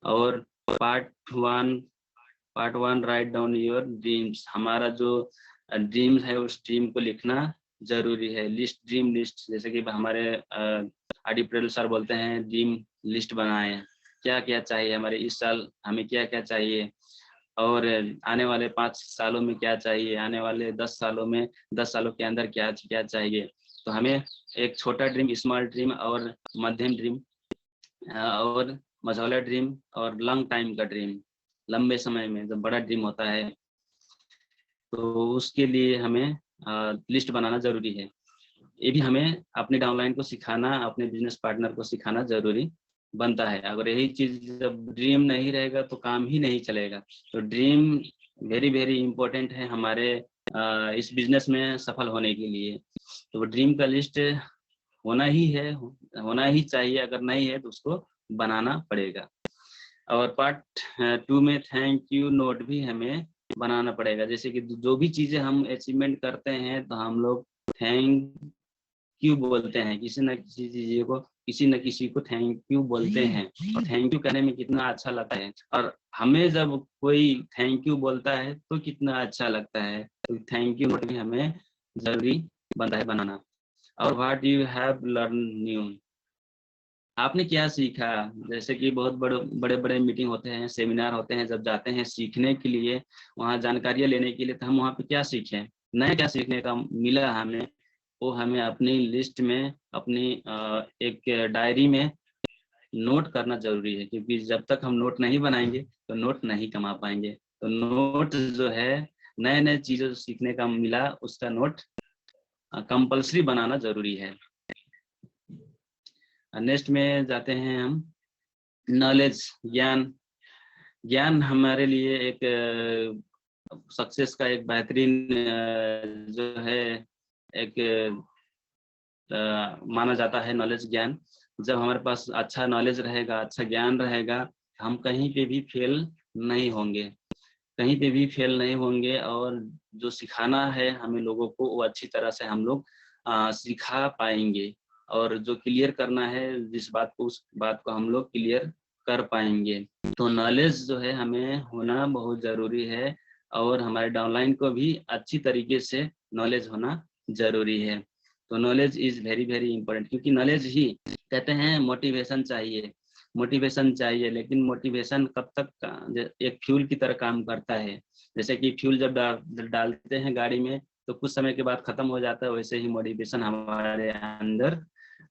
और part one write down your dreams. हमारा जो ड्रीम्स है उस ड्रीम को लिखना जरूरी है। ड्रीम लिस्ट, जैसे कि हमारे आरडी पटेल सर बोलते हैं ड्रीम लिस्ट बनाएं, क्या क्या चाहिए हमारे इस साल, हमें क्या क्या चाहिए, और आने वाले 5 सालों में क्या चाहिए, आने वाले 10 सालों में 10 सालों के अंदर क्या क्या चाहिए। तो हमें एक छोटा ड्रीम, स्मॉल ड्रीम, और मध्यम ड्रीम, और मझौला ड्रीम, और लॉन्ग टाइम का ड्रीम, लंबे समय में जब बड़ा ड्रीम होता है तो उसके लिए हमें लिस्ट बनाना जरूरी है। ये भी हमें अपने डाउनलाइन को सिखाना, अपने बिजनेस पार्टनर को सिखाना जरूरी बनता है। अगर यही चीज जब ड्रीम नहीं रहेगा तो काम ही नहीं चलेगा। तो ड्रीम वेरी वेरी इंपॉर्टेंट है हमारे इस बिजनेस में सफल होने के लिए। तो ड्रीम का लिस्ट होना ही है, होना ही चाहिए। अगर नहीं है तो उसको बनाना पड़ेगा। और पार्ट 2 में थैंक यू नोट भी हमें बनाना पड़ेगा। जैसे कि जो भी चीजें हम अचीवमेंट करते हैं तो हम लोग थैंक यू बोलते हैं, किसी न किसी चीज को, किसी न किसी को थैंक यू बोलते हैं। और थैंक यू कहने में कितना अच्छा लगता है, और हमें जब कोई थैंक यू बोलता है तो कितना अच्छा लगता है। तो थैंक यू नोट भी हमें जरूरी बनता है बनाना। और what you have learn new, आपने क्या सीखा। जैसे कि बहुत बड़े बड़े मीटिंग होते हैं, सेमिनार होते हैं, जब जाते हैं सीखने के लिए, वहाँ जानकारियाँ लेने के लिए, तो हम वहाँ पे क्या सीखें, नया क्या सीखने का मिला हमें, वो हमें अपनी लिस्ट में, अपनी एक डायरी में नोट करना जरूरी है, क्योंकि जब तक हम नोट नहीं बनाएंगे तो नोट नहीं कमा पाएंगे। तो नोट जो है, नए नए चीजें सीखने का मिला, उसका नोट कंपल्सरी बनाना जरूरी है। नेक्स्ट में जाते हैं हम, नॉलेज, ज्ञान। ज्ञान हमारे लिए एक सक्सेस का एक बेहतरीन जो है एक माना जाता है नॉलेज, ज्ञान। जब हमारे पास अच्छा नॉलेज रहेगा, अच्छा ज्ञान रहेगा, हम कहीं पे भी फेल नहीं होंगे, कहीं पे भी फेल नहीं होंगे। और जो सिखाना है हमें लोगों को, वो अच्छी तरह से हम लोग सिखा पाएंगे। और जो क्लियर करना है जिस बात को, उस बात को हम लोग क्लियर कर पाएंगे। तो नॉलेज जो है हमें होना बहुत जरूरी है, और हमारे डाउनलाइन को भी अच्छी तरीके से नॉलेज होना जरूरी है। तो knowledge is very very important, क्योंकि नॉलेज ही, कहते हैं मोटिवेशन चाहिए, मोटिवेशन चाहिए, लेकिन मोटिवेशन कब तक एक फ्यूल की तरह काम करता है। जैसे कि फ्यूल जब डालते हैं गाड़ी में तो कुछ समय के बाद खत्म हो जाता है, वैसे ही मोटिवेशन हमारे अंदर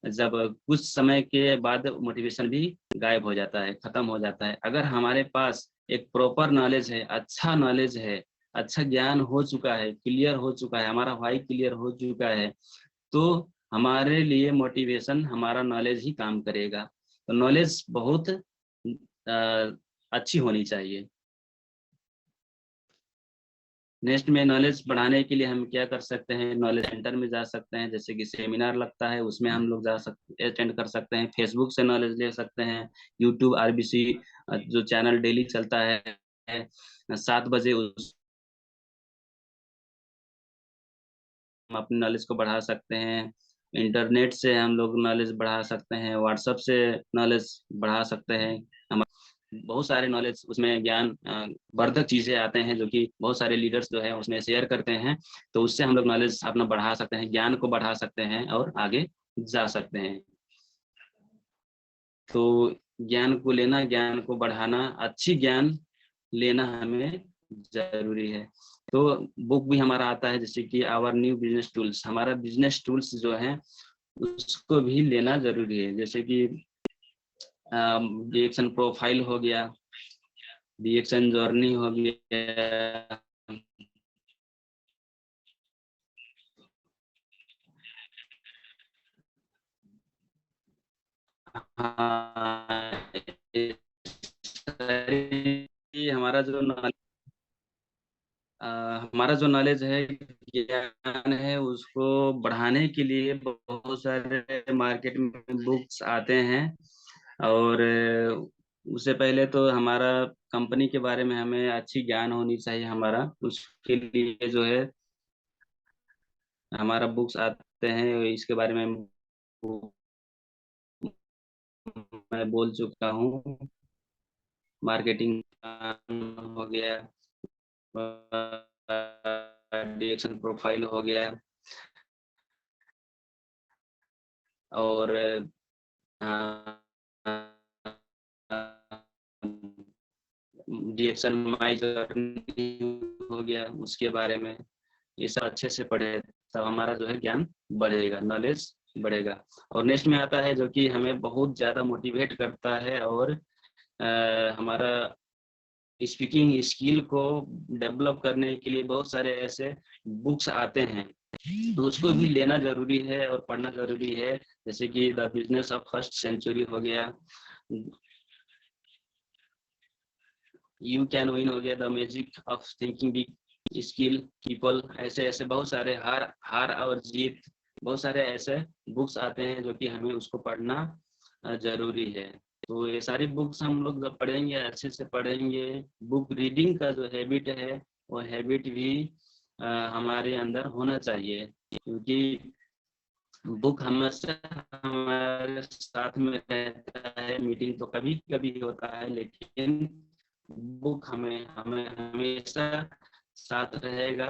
जब कुछ समय के बाद मोटिवेशन भी गायब हो जाता है, खत्म हो जाता है। अगर हमारे पास एक प्रॉपर नॉलेज है, अच्छा नॉलेज है, अच्छा ज्ञान हो चुका है, क्लियर हो चुका है, हमारा वाई क्लियर हो चुका है, तो हमारे लिए मोटिवेशन हमारा नॉलेज ही काम करेगा। तो नॉलेज बहुत अच्छी होनी चाहिए। नेक्स्ट में, नॉलेज बढ़ाने के लिए हम क्या कर सकते हैं? नॉलेज सेंटर में जा सकते हैं, जैसे कि सेमिनार लगता है उसमें हम लोग जा सकते, अटेंड कर सकते हैं। फेसबुक से नॉलेज ले सकते हैं। यूट्यूब आरबीसी जो चैनल डेली चलता है 7 बजे, उस हम अपनी नॉलेज को बढ़ा सकते हैं। इंटरनेट से हम लोग नॉलेज बढ़ा सकते हैं, व्हाट्सएप से नॉलेज बढ़ा सकते हैं। हम बहुत सारे नॉलेज उसमें, ज्ञान वर्धक चीजें आते हैं जो कि बहुत सारे लीडर्स जो है उसमें शेयर करते हैं। तो उससे हम लोग नॉलेज अपना बढ़ा सकते हैं, ज्ञान को बढ़ा सकते हैं और आगे जा सकते हैं। तो ज्ञान को लेना, ज्ञान को बढ़ाना, अच्छी ज्ञान लेना हमें जरूरी है। तो बुक भी हमारा आता है, जैसे कि आवर न्यू बिजनेस टूल्स, हमारा बिजनेस टूल्स जो है उसको भी लेना जरूरी है। जैसे कि डिएक्शन प्रोफाइल हो गया, डिएक्शन जर्नी हो गया, हाँ, हमारा जो हमारा जो नॉलेज है, ज्ञान है, उसको बढ़ाने के लिए बहुत सारे मार्केट में बुक्स आते हैं। और उससे पहले तो हमारा कंपनी के बारे में हमें अच्छी ज्ञान होनी चाहिए हमारा। उसके लिए जो है हमारा बुक्स आते हैं, इसके बारे में मैं बोल चुका हूँ। मार्केटिंग हो गया, डिरेक्शन प्रोफाइल हो गया, और डिएक्शन माई जर्नी हो गया, उसके बारे में ये सब अच्छे से पढ़े, तब हमारा जो है ज्ञान बढ़ेगा, नॉलेज बढ़ेगा। और नेक्स्ट में आता है जो कि हमें बहुत ज्यादा मोटिवेट करता है, और हमारा स्पीकिंग स्किल को डेवलप करने के लिए बहुत सारे ऐसे बुक्स आते हैं, तो उसको भी लेना जरूरी है और पढ़ना जरूरी है। जैसे कि the business of first century हो गया, यू कैन विन हो गया, the magic of thinking big skill people, ऐसे ऐसे बहुत सारे, हार हार और जीत, बहुत सारे ऐसे बुक्स आते हैं जो कि हमें उसको पढ़ना जरूरी है। तो ये सारी बुक्स हम लोग जब पढ़ेंगे, अच्छे से पढ़ेंगे, बुक रीडिंग का जो हैबिट है वो हैबिट भी हमारे अंदर होना चाहिए। क्योंकि बुक हमेशा हमारे साथ में रहता है, मीटिंग तो कभी कभी होता है, लेकिन बुक हमें हमें हमेशा साथ रहेगा,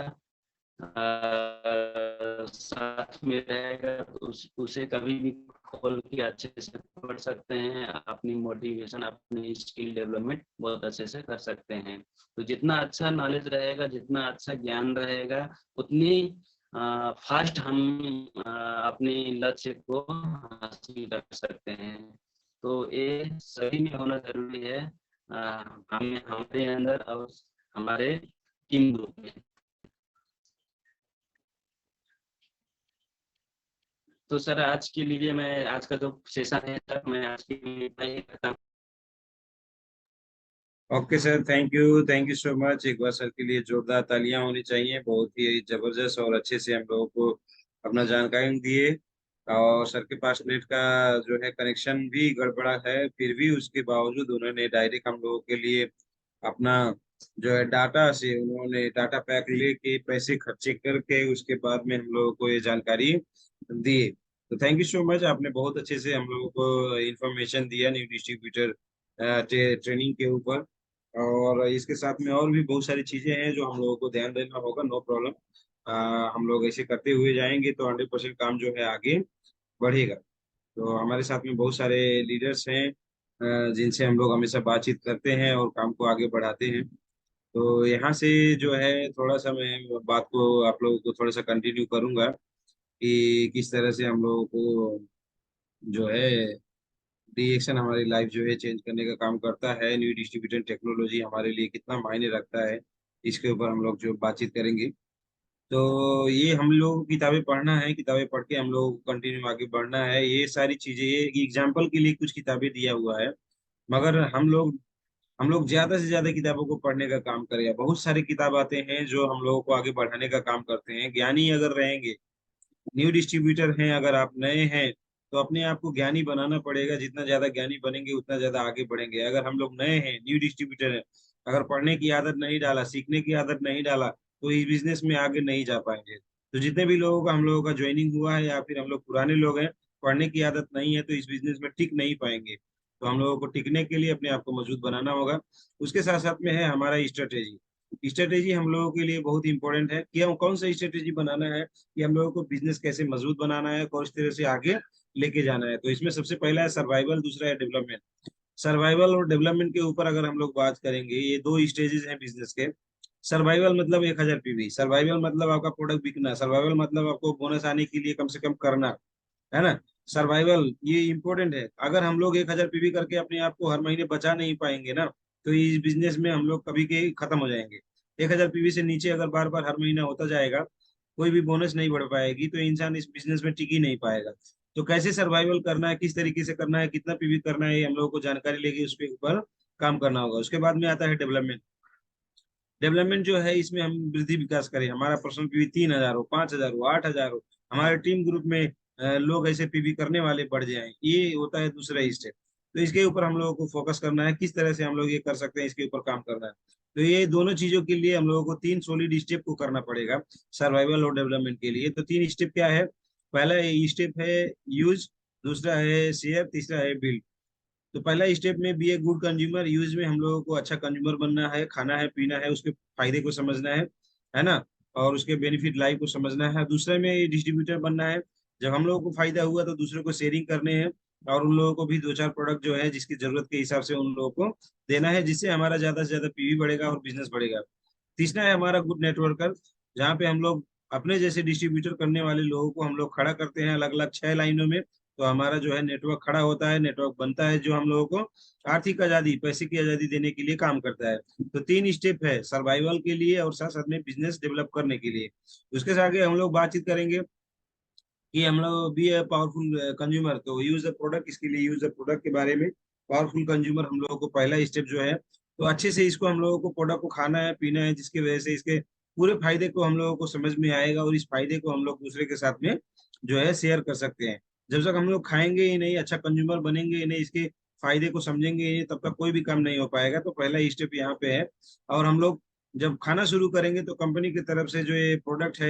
साथ में रहेगा। तो उसे कभी भी खोल के अच्छे से पढ़ सकते हैं, अपनी मोटिवेशन, अपनी स्किल डेवलपमेंट बहुत अच्छे से कर सकते हैं। तो जितना अच्छा नॉलेज रहेगा, जितना अच्छा ज्ञान रहेगा, उतनी फास्ट हम अपने लक्ष्य को हासिल कर सकते हैं। तो ये सभी में होना जरूरी है, हमें हमारे अंदर और हमारे टीम ग्रुप में। तो सर आज के लिए मैं, आज का जो सेशन है सर, मैं आज के लिए इतना ही करता हूँ। Okay sir, thank you so much. एक बार सर के लिए जोरदार तालियां होनी चाहिए। बहुत ही जबरदस्त और अच्छे से हम लोगों को अपना जानकारी दिए। और सर के पास नेट का जो है कनेक्शन भी गड़बड़ा है, फिर भी उसके बावजूद उन्होंने डायरेक्ट हम लोगों के लिए अपना जो है डाटा से उन्होंने डाटा पैक लेके पैसे खर्चे करके उसके बाद में हम लोगों को ये जानकारी दी। तो थैंक यू सो मच, आपने बहुत अच्छे से हम लोगों को इंफॉर्मेशन दिया न्यू डिस्ट्रीब्यूटर ट्रेनिंग के ऊपर। और इसके साथ में और भी बहुत सारी चीजें हैं जो हम लोगों को ध्यान देना होगा। नो प्रॉब्लम, हम लोग ऐसे करते हुए जाएंगे तो 100% काम जो है आगे बढ़ेगा। तो हमारे साथ में बहुत सारे लीडर्स हैं जिनसे हम लोग हमेशा बातचीत करते हैं और काम को आगे बढ़ाते हैं। तो यहाँ से जो है थोड़ा सा मैं बात को आप लोगों को थोड़ा सा कंटिन्यू करूंगा कि किस तरह से हम लोगों को जो है डीएक्शन हमारी लाइफ जो है चेंज करने का काम करता है, न्यू डिस्ट्रीब्यूटेड टेक्नोलॉजी हमारे लिए कितना मायने रखता है, इसके ऊपर हम लोग जो बातचीत करेंगे। तो ये हम लोग को किताबें पढ़ना है, किताबें पढ़ के हम लोग कंटिन्यू आगे बढ़ना है। ये सारी चीजें ये एग्जाम्पल के लिए कुछ किताबें दिया हुआ है, मगर हम लोग ज्यादा से ज्यादा किताबों को पढ़ने का काम करें। बहुत सारे किताब आते हैं जो हम लोगों को आगे बढ़ाने का काम करते हैं। ज्ञानी अगर रहेंगे, न्यू डिस्ट्रीब्यूटर हैं अगर आप नए हैं, तो अपने आप को ज्ञानी बनाना पड़ेगा। जितना ज्यादा ज्ञानी बनेंगे उतना ज्यादा आगे बढ़ेंगे। अगर हम लोग नए हैं, न्यू डिस्ट्रीब्यूटर हैं, अगर पढ़ने की आदत नहीं डाला, सीखने की आदत नहीं डाला, तो इस बिजनेस में आगे नहीं जा पाएंगे। तो जितने भी लोगों का हम लोगों का ज्वाइनिंग हुआ है या फिर हम लोग पुराने लोग हैं, पढ़ने की आदत नहीं है, तो इस बिजनेस में टिक नहीं पाएंगे। तो हम लोगों को टिकने के लिए अपने आप को मजबूत बनाना होगा। उसके साथ साथ में है हमारा स्ट्रेटेजी। स्ट्रेटेजी हम लोगों के लिए बहुत इंपॉर्टेंट है कि हम कौन सा स्ट्रेटेजी बनाना है, कि हम लोगों को बिजनेस कैसे मजबूत बनाना है, कौन तरह से आगे लेके जाना है। तो इसमें सबसे पहला है सर्वाइवल, दूसरा है डेवलपमेंट। सर्वाइवल और डेवलपमेंट के ऊपर अगर हम लोग बात करेंगे, ये दो स्टेजेस हैं बिजनेस के। सर्वाइवल मतलब 1000 पीवी, सर्वाइवल मतलब आपका प्रोडक्ट बिकना, सर्वाइवल मतलब आपको बोनस आने के लिए कम से कम करना, है ना। सर्वाइवल ये इंपॉर्टेंट है। अगर हम लोग 1000 पीवी करके अपने आप को हर महीने बचा नहीं पाएंगे ना, तो इस बिजनेस में हम लोग कभी के खत्म हो जाएंगे। 1000 पीवी से नीचे अगर बार बार हर महीना होता जाएगा, कोई भी बोनस नहीं बढ़ पाएगी, तो इंसान इस बिजनेस में टिक ही नहीं पाएगा। तो कैसे सर्वाइवल करना है, किस तरीके से करना है, कितना पीवी करना है, ये हम लोगों को जानकारी लेके उसके ऊपर काम करना होगा। उसके बाद में आता है डेवलपमेंट। डेवलपमेंट जो है, इसमें हम वृद्धि विकास करें, हमारा पर्सनल पीवी 3000 हो, 5000 हो, 8000 हो, हमारे टीम ग्रुप में लोग ऐसे पीवी करने वाले बढ़ जाएं, ये होता है दूसरा स्टेप। तो इसके ऊपर हम लोगों को फोकस करना है, किस तरह से हम लोग ये कर सकते हैं, इसके ऊपर काम करना है। तो ये दोनों चीजों के लिए हम लोगों को 3 सॉलिड स्टेप को करना पड़ेगा सर्वाइवल और डेवलपमेंट के लिए। तो 3 स्टेप क्या है? पहला स्टेप है यूज, दूसरा है शेयर, तीसरा है बिल्ड। तो पहला स्टेप में be a good consumer. Use में हम लोगों को अच्छा कंज्यूमर बनना है, खाना है, पीना है, उसके फायदे को समझना है ना, और उसके बेनिफिट लाइफ को समझना है। दूसरे में डिस्ट्रीब्यूटर बनना है। जब हम लोगों को फायदा हुआ तो दूसरों को शेयरिंग करने हैं, और उन लोगों को भी 2-4 प्रोडक्ट जो है जिसकी जरूरत के हिसाब से उन लोगों को देना है, जिससे हमारा ज्यादा से ज्यादा पीवी बढ़ेगा और बिजनेस बढ़ेगा। तीसरा है हमारा गुड नेटवर्कर, जहाँ पे हम लोग अपने जैसे डिस्ट्रीब्यूटर करने वाले लोगों को हम लोग खड़ा करते हैं अलग अलग 6 लाइनों में। तो हमारा जो है नेटवर्क खड़ा होता है, नेटवर्क बनता है, जो हम लोगों को आर्थिक आजादी, पैसे की आजादी देने के लिए काम करता है। तो 3 स्टेप है सर्वाइवल के लिए और साथ साथ में बिजनेस डेवलप करने के लिए। उसके आगे हम लोग बातचीत करेंगे कि हम लोग बी ए पावरफुल कंज्यूमर। तो यूज द प्रोडक्ट, इसके लिए यूज द प्रोडक्ट के बारे में पावरफुल कंज्यूमर हम लोगों को पहला स्टेप जो है। तो अच्छे से इसको हम लोगों को प्रोडक्ट को खाना है, पीना है, जिसकी वजह से इसके पूरे फायदे को हम लोगों को समझ में आएगा, और इस फायदे को हम लोग दूसरे के साथ में जो है शेयर कर सकते हैं। जब तक हम लोग खाएंगे ही नहीं, अच्छा कंज्यूमर बनेंगे ही नहीं, इसके फायदे को समझेंगे ही नहीं, तब तक कोई भी काम नहीं हो पाएगा। तो पहला स्टेप यहाँ पे है। और हम लोग जब खाना शुरू करेंगे तो कंपनी की तरफ से जो ये प्रोडक्ट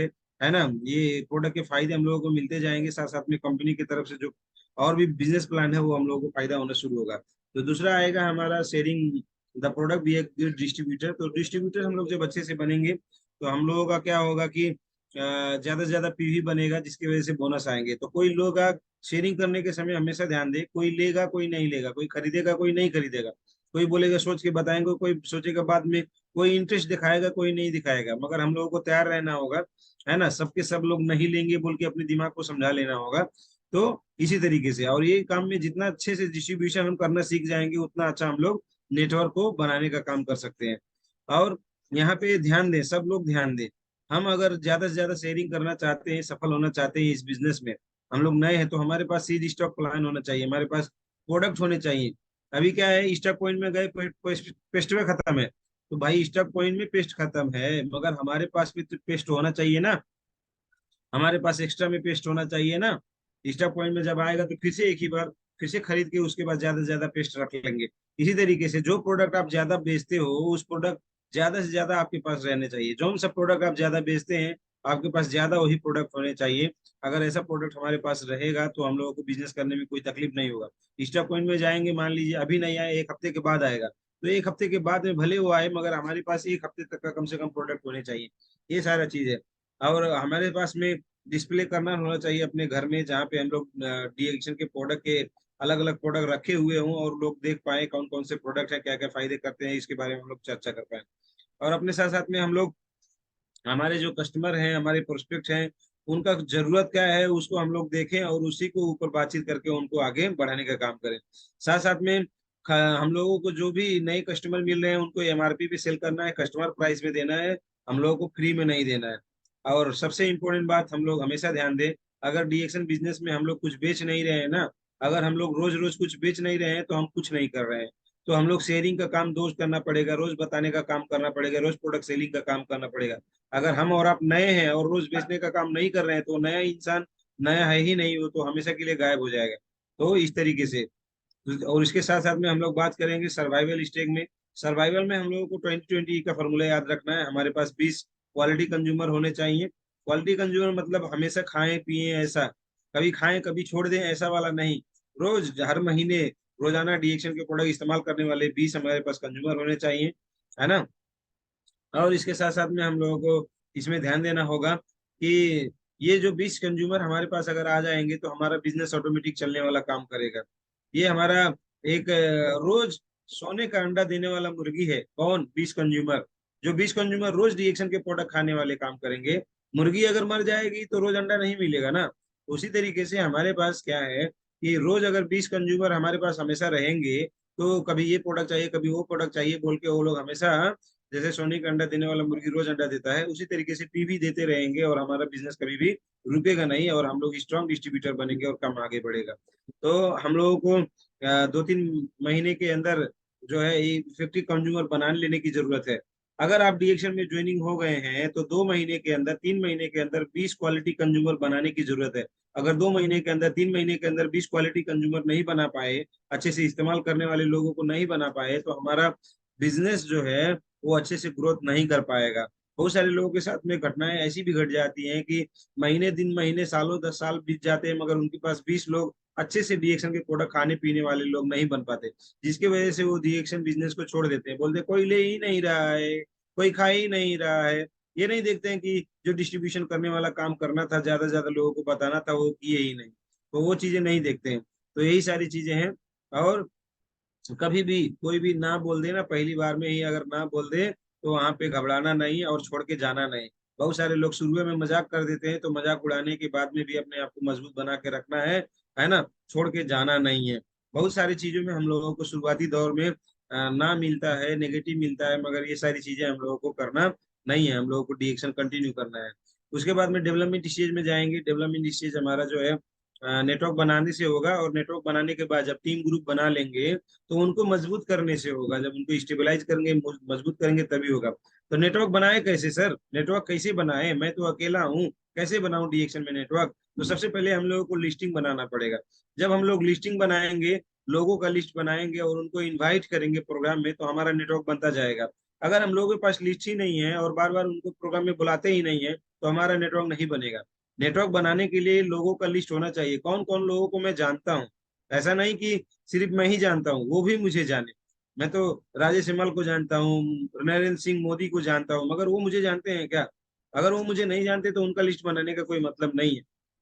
है ना, ये प्रोडक्ट के फायदे हम लोगों को मिलते जाएंगे, साथ साथ में कंपनी की तरफ से जो और भी बिजनेस प्लान है वो हम लोगों को फायदा होना शुरू होगा। तो दूसरा आएगा हमारा sharing the product be a distributor. तो डिस्ट्रीब्यूटर हम लोग जब अच्छे से बनेंगे तो हम लोगों का क्या होगा कि ज्यादा से ज्यादा पीवी बनेगा, जिसकी वजह से बोनस आएंगे। तो कोई लोग शेयरिंग करने के समय हमेशा ध्यान दे, कोई लेगा कोई नहीं लेगा, कोई खरीदेगा कोई नहीं खरीदेगा, कोई बोलेगा सोच के बताएंगे, कोई सोचेगा बाद में, कोई इंटरेस्ट दिखाएगा कोई नहीं दिखाएगा। मगर हम लोगों को तैयार रहना होगा, है ना। सबके सब लोग नहीं लेंगे बोल के अपने दिमाग को समझा लेना होगा। तो इसी तरीके से, और ये काम में जितना अच्छे से डिस्ट्रीब्यूशन हम करना सीख जाएंगे उतना अच्छा हम लोग नेटवर्क को बनाने का काम कर सकते हैं। और यहाँ पे ध्यान दें, सब लोग ध्यान दें, हम अगर ज्यादा से ज्यादा शेयरिंग करना चाहते हैं, सफल होना चाहते हैं इस बिजनेस में, हम लोग नए हैं, तो हमारे पास सीड स्टॉक प्लान होना चाहिए, हमारे पास प्रोडक्ट होने चाहिए। अभी क्या है, स्टॉक पॉइंट में गए, पेस्ट में खत्म है, तो भाई स्टॉक पॉइंट में पेस्ट खत्म है, मगर हमारे पास भी तो पेस्ट होना चाहिए ना, हमारे पास एक्स्ट्रा में पेस्ट होना चाहिए ना। स्टॉक पॉइंट में जब आएगा तो फिर से एक ही बार फिर से खरीद के उसके बाद ज्यादा से ज्यादा पेस्ट रख लेंगे। इसी तरीके से जो प्रोडक्ट आप ज्यादा बेचते हो, उस प्रोडक्ट ज्यादा से ज्यादा आपके पास रहने चाहिए। जो सा प्रोडक्ट आप ज्यादा बेचते हैं, आपके पास ज्यादा वही प्रोडक्ट होने चाहिए। अगर ऐसा प्रोडक्ट हमारे पास रहेगा तो हम लोगों को बिजनेस करने में कोई तकलीफ नहीं होगा। स्टॉक पॉइंट में जाएंगे, मान लीजिए अभी नहीं आया, एक हफ्ते के बाद आएगा, तो एक हफ्ते के बाद में भले वो आए, मगर हमारे पास एक हफ्ते तक का कम से कम प्रोडक्ट होने चाहिए। ये सारा चीज है। और हमारे पास में डिस्प्ले करना होना चाहिए अपने घर में, जहाँ पे हम लोग डी एडिक्शन के प्रोडक्ट के अलग अलग प्रोडक्ट रखे हुए हों, और लोग देख पाए कौन कौन से प्रोडक्ट हैं, क्या क्या फायदे करते हैं, इसके बारे में हम लोग चर्चा कर पाए। और अपने साथ साथ में हम लोग हमारे जो कस्टमर हैं, हमारे प्रोस्पेक्ट हैं, उनका जरूरत क्या है उसको हम लोग देखें, और उसी को ऊपर बातचीत करके उनको आगे बढ़ाने का काम करें। साथ साथ में हम लोगों को जो भी नए कस्टमर मिल रहे हैं उनको एमआरपी पे सेल करना है, कस्टमर प्राइस में देना है, हम लोगों को फ्री में नहीं देना है। और सबसे इम्पोर्टेंट बात हम लोग हमेशा ध्यान दें, अगर डीएक्शन बिजनेस में हम लोग कुछ बेच नहीं रहे हैं ना, अगर हम लोग रोज रोज कुछ बेच नहीं रहे हैं तो हम कुछ नहीं कर रहे हैं। तो हम लोग शेयरिंग का काम रोज करना पड़ेगा, रोज बताने का काम करना पड़ेगा, रोज प्रोडक्ट सेलिंग का काम करना पड़ेगा। अगर हम और आप नए हैं और रोज बेचने का काम नहीं कर रहे हैं, तो नया इंसान नया है ही नहीं, वो तो हमेशा के लिए गायब हो जाएगा। तो इस तरीके से, और इसके साथ साथ में हम लोग बात करेंगे सर्वाइवल स्टेज में। सर्वाइवल में हम लोगों को 2020 का फॉर्मूला याद रखना है, हमारे पास 20 क्वालिटी कंज्यूमर होने चाहिए। क्वालिटी कंज्यूमर मतलब हमेशा खाएं पिए ऐसा, कभी खाएं कभी छोड़ दें ऐसा वाला नहीं, रोज हर महीने रोजाना डीएक्शन के प्रोडक्ट इस्तेमाल करने वाले 20 हमारे पास कंज्यूमर होने चाहिए, है ना। और इसके साथ साथ में हम लोगों को इसमें ध्यान देना होगा कि ये जो 20 कंज्यूमर हमारे पास अगर आ जाएंगे तो हमारा बिजनेस ऑटोमेटिक चलने वाला काम करेगा। ये हमारा एक रोज सोने का अंडा देने वाला मुर्गी है, कौन? 20 कंज्यूमर। जो 20 कंज्यूमर रोज रिएक्शन के प्रोडक्ट खाने वाले काम करेंगे, मुर्गी अगर मर जाएगी तो रोज अंडा नहीं मिलेगा ना। उसी तरीके से हमारे पास क्या है कि रोज अगर 20 कंज्यूमर हमारे पास हमेशा रहेंगे, तो कभी ये प्रोडक्ट चाहिए कभी वो प्रोडक्ट चाहिए बोल के वो लोग हमेशा, जैसे सोने का अंडा देने वाला मुर्गी रोज अंडा देता है, उसी तरीके से पीवी देते रहेंगे, और हमारा बिजनेस कभी भी रुकेगा नहीं, और हम लोग स्ट्रांग डिस्ट्रीब्यूटर बनेंगे और काम आगे बढ़ेगा। तो हम लोगों को 2-3 महीने के अंदर जो है ये इफेक्टिव कंज्यूमर बना लेने की जरूरत है। अगर आप डीएक्शन में ज्वाइनिंग हो गए हैं तो 2 महीने के अंदर 3 महीने के अंदर 20 क्वालिटी कंज्यूमर बनाने की जरूरत है। अगर 2 महीने के अंदर 3 महीने के अंदर 20 क्वालिटी कंज्यूमर नहीं बना पाए, अच्छे से इस्तेमाल करने वाले लोगों को नहीं बना पाए, तो हमारा बिजनेस जो है वो अच्छे से ग्रोथ नहीं कर पाएगा। बहुत सारे लोगों के साथ में घटनाएं ऐसी भी घट जाती हैं कि महीने दिन महीने सालों 10 साल बीत जाते हैं, मगर उनके पास 20 लोग अच्छे से डीएक्शन के प्रोडक्ट खाने पीने वाले लोग नहीं बन पाते, जिसकी वजह से वो डीएक्शन बिजनेस को छोड़ देते हैं, बोलते हैं, कोई ले ही नहीं रहा है, कोई खा ही नहीं रहा है। ये नहीं देखते हैं कि जो डिस्ट्रीब्यूशन करने वाला काम करना था, ज्यादा से ज्यादा लोगों को बताना था, वो किए ही नहीं। तो वो चीजें नहीं देखते हैं। तो यही सारी चीजें हैं। और कभी भी कोई भी ना बोल दे ना, पहली बार में ही अगर ना बोल दे, तो वहां पे घबराना नहीं और छोड़ के जाना नहीं। बहुत सारे लोग शुरू में मजाक कर देते हैं, तो मजाक उड़ाने के बाद में भी अपने आप को मजबूत बना के रखना है ना, छोड़ के जाना नहीं है। बहुत सारी चीजों में हम लोगों को शुरुआती दौर में ना मिलता है, नेगेटिव मिलता है, मगर ये सारी चीजें हम लोगों को करना नहीं है, हम लोगों को डिएक्शन कंटिन्यू करना है। उसके बाद में डेवलपमेंट स्टेज में जाएंगे। डेवलपमेंट स्टेज हमारा जो है नेटवर्क बनाने से होगा, और नेटवर्क बनाने के बाद जब टीम ग्रुप बना लेंगे तो उनको मजबूत करने से होगा। जब उनको स्टेबलाइज करेंगे, मजबूत करेंगे, तभी होगा। तो नेटवर्क बनाए कैसे सर? नेटवर्क कैसे बनाए? मैं तो अकेला हूँ, कैसे बनाऊं डीएक्शन में नेटवर्क? तो सबसे पहले हम लोगों को लिस्टिंग बनाना पड़ेगा। जब हम लोग लिस्टिंग बनाएंगे, लोगों का लिस्ट बनाएंगे और उनको इन्वाइट करेंगे प्रोग्राम में, तो हमारा नेटवर्क बनता जाएगा। अगर हम लोगों के पास लिस्ट ही नहीं है और बार बार उनको प्रोग्राम में बुलाते ही नहीं है, तो हमारा नेटवर्क नहीं बनेगा। नेटवर्क बनाने के लिए लोगों का लिस्ट होना चाहिए, कौन कौन लोगों को मैं जानता हूँ। ऐसा नहीं कि सिर्फ मैं ही जानता हूँ, वो भी मुझे जाने। मैं तो राजेश हेमल को जानता हूँ, नरेंद्र सिंह मोदी को जानता हूँ, मगर वो मुझे जानते हैं क्या? अगर वो मुझे नहीं जानते तो उनका लिस्ट बनाने का कोई मतलब नहीं है।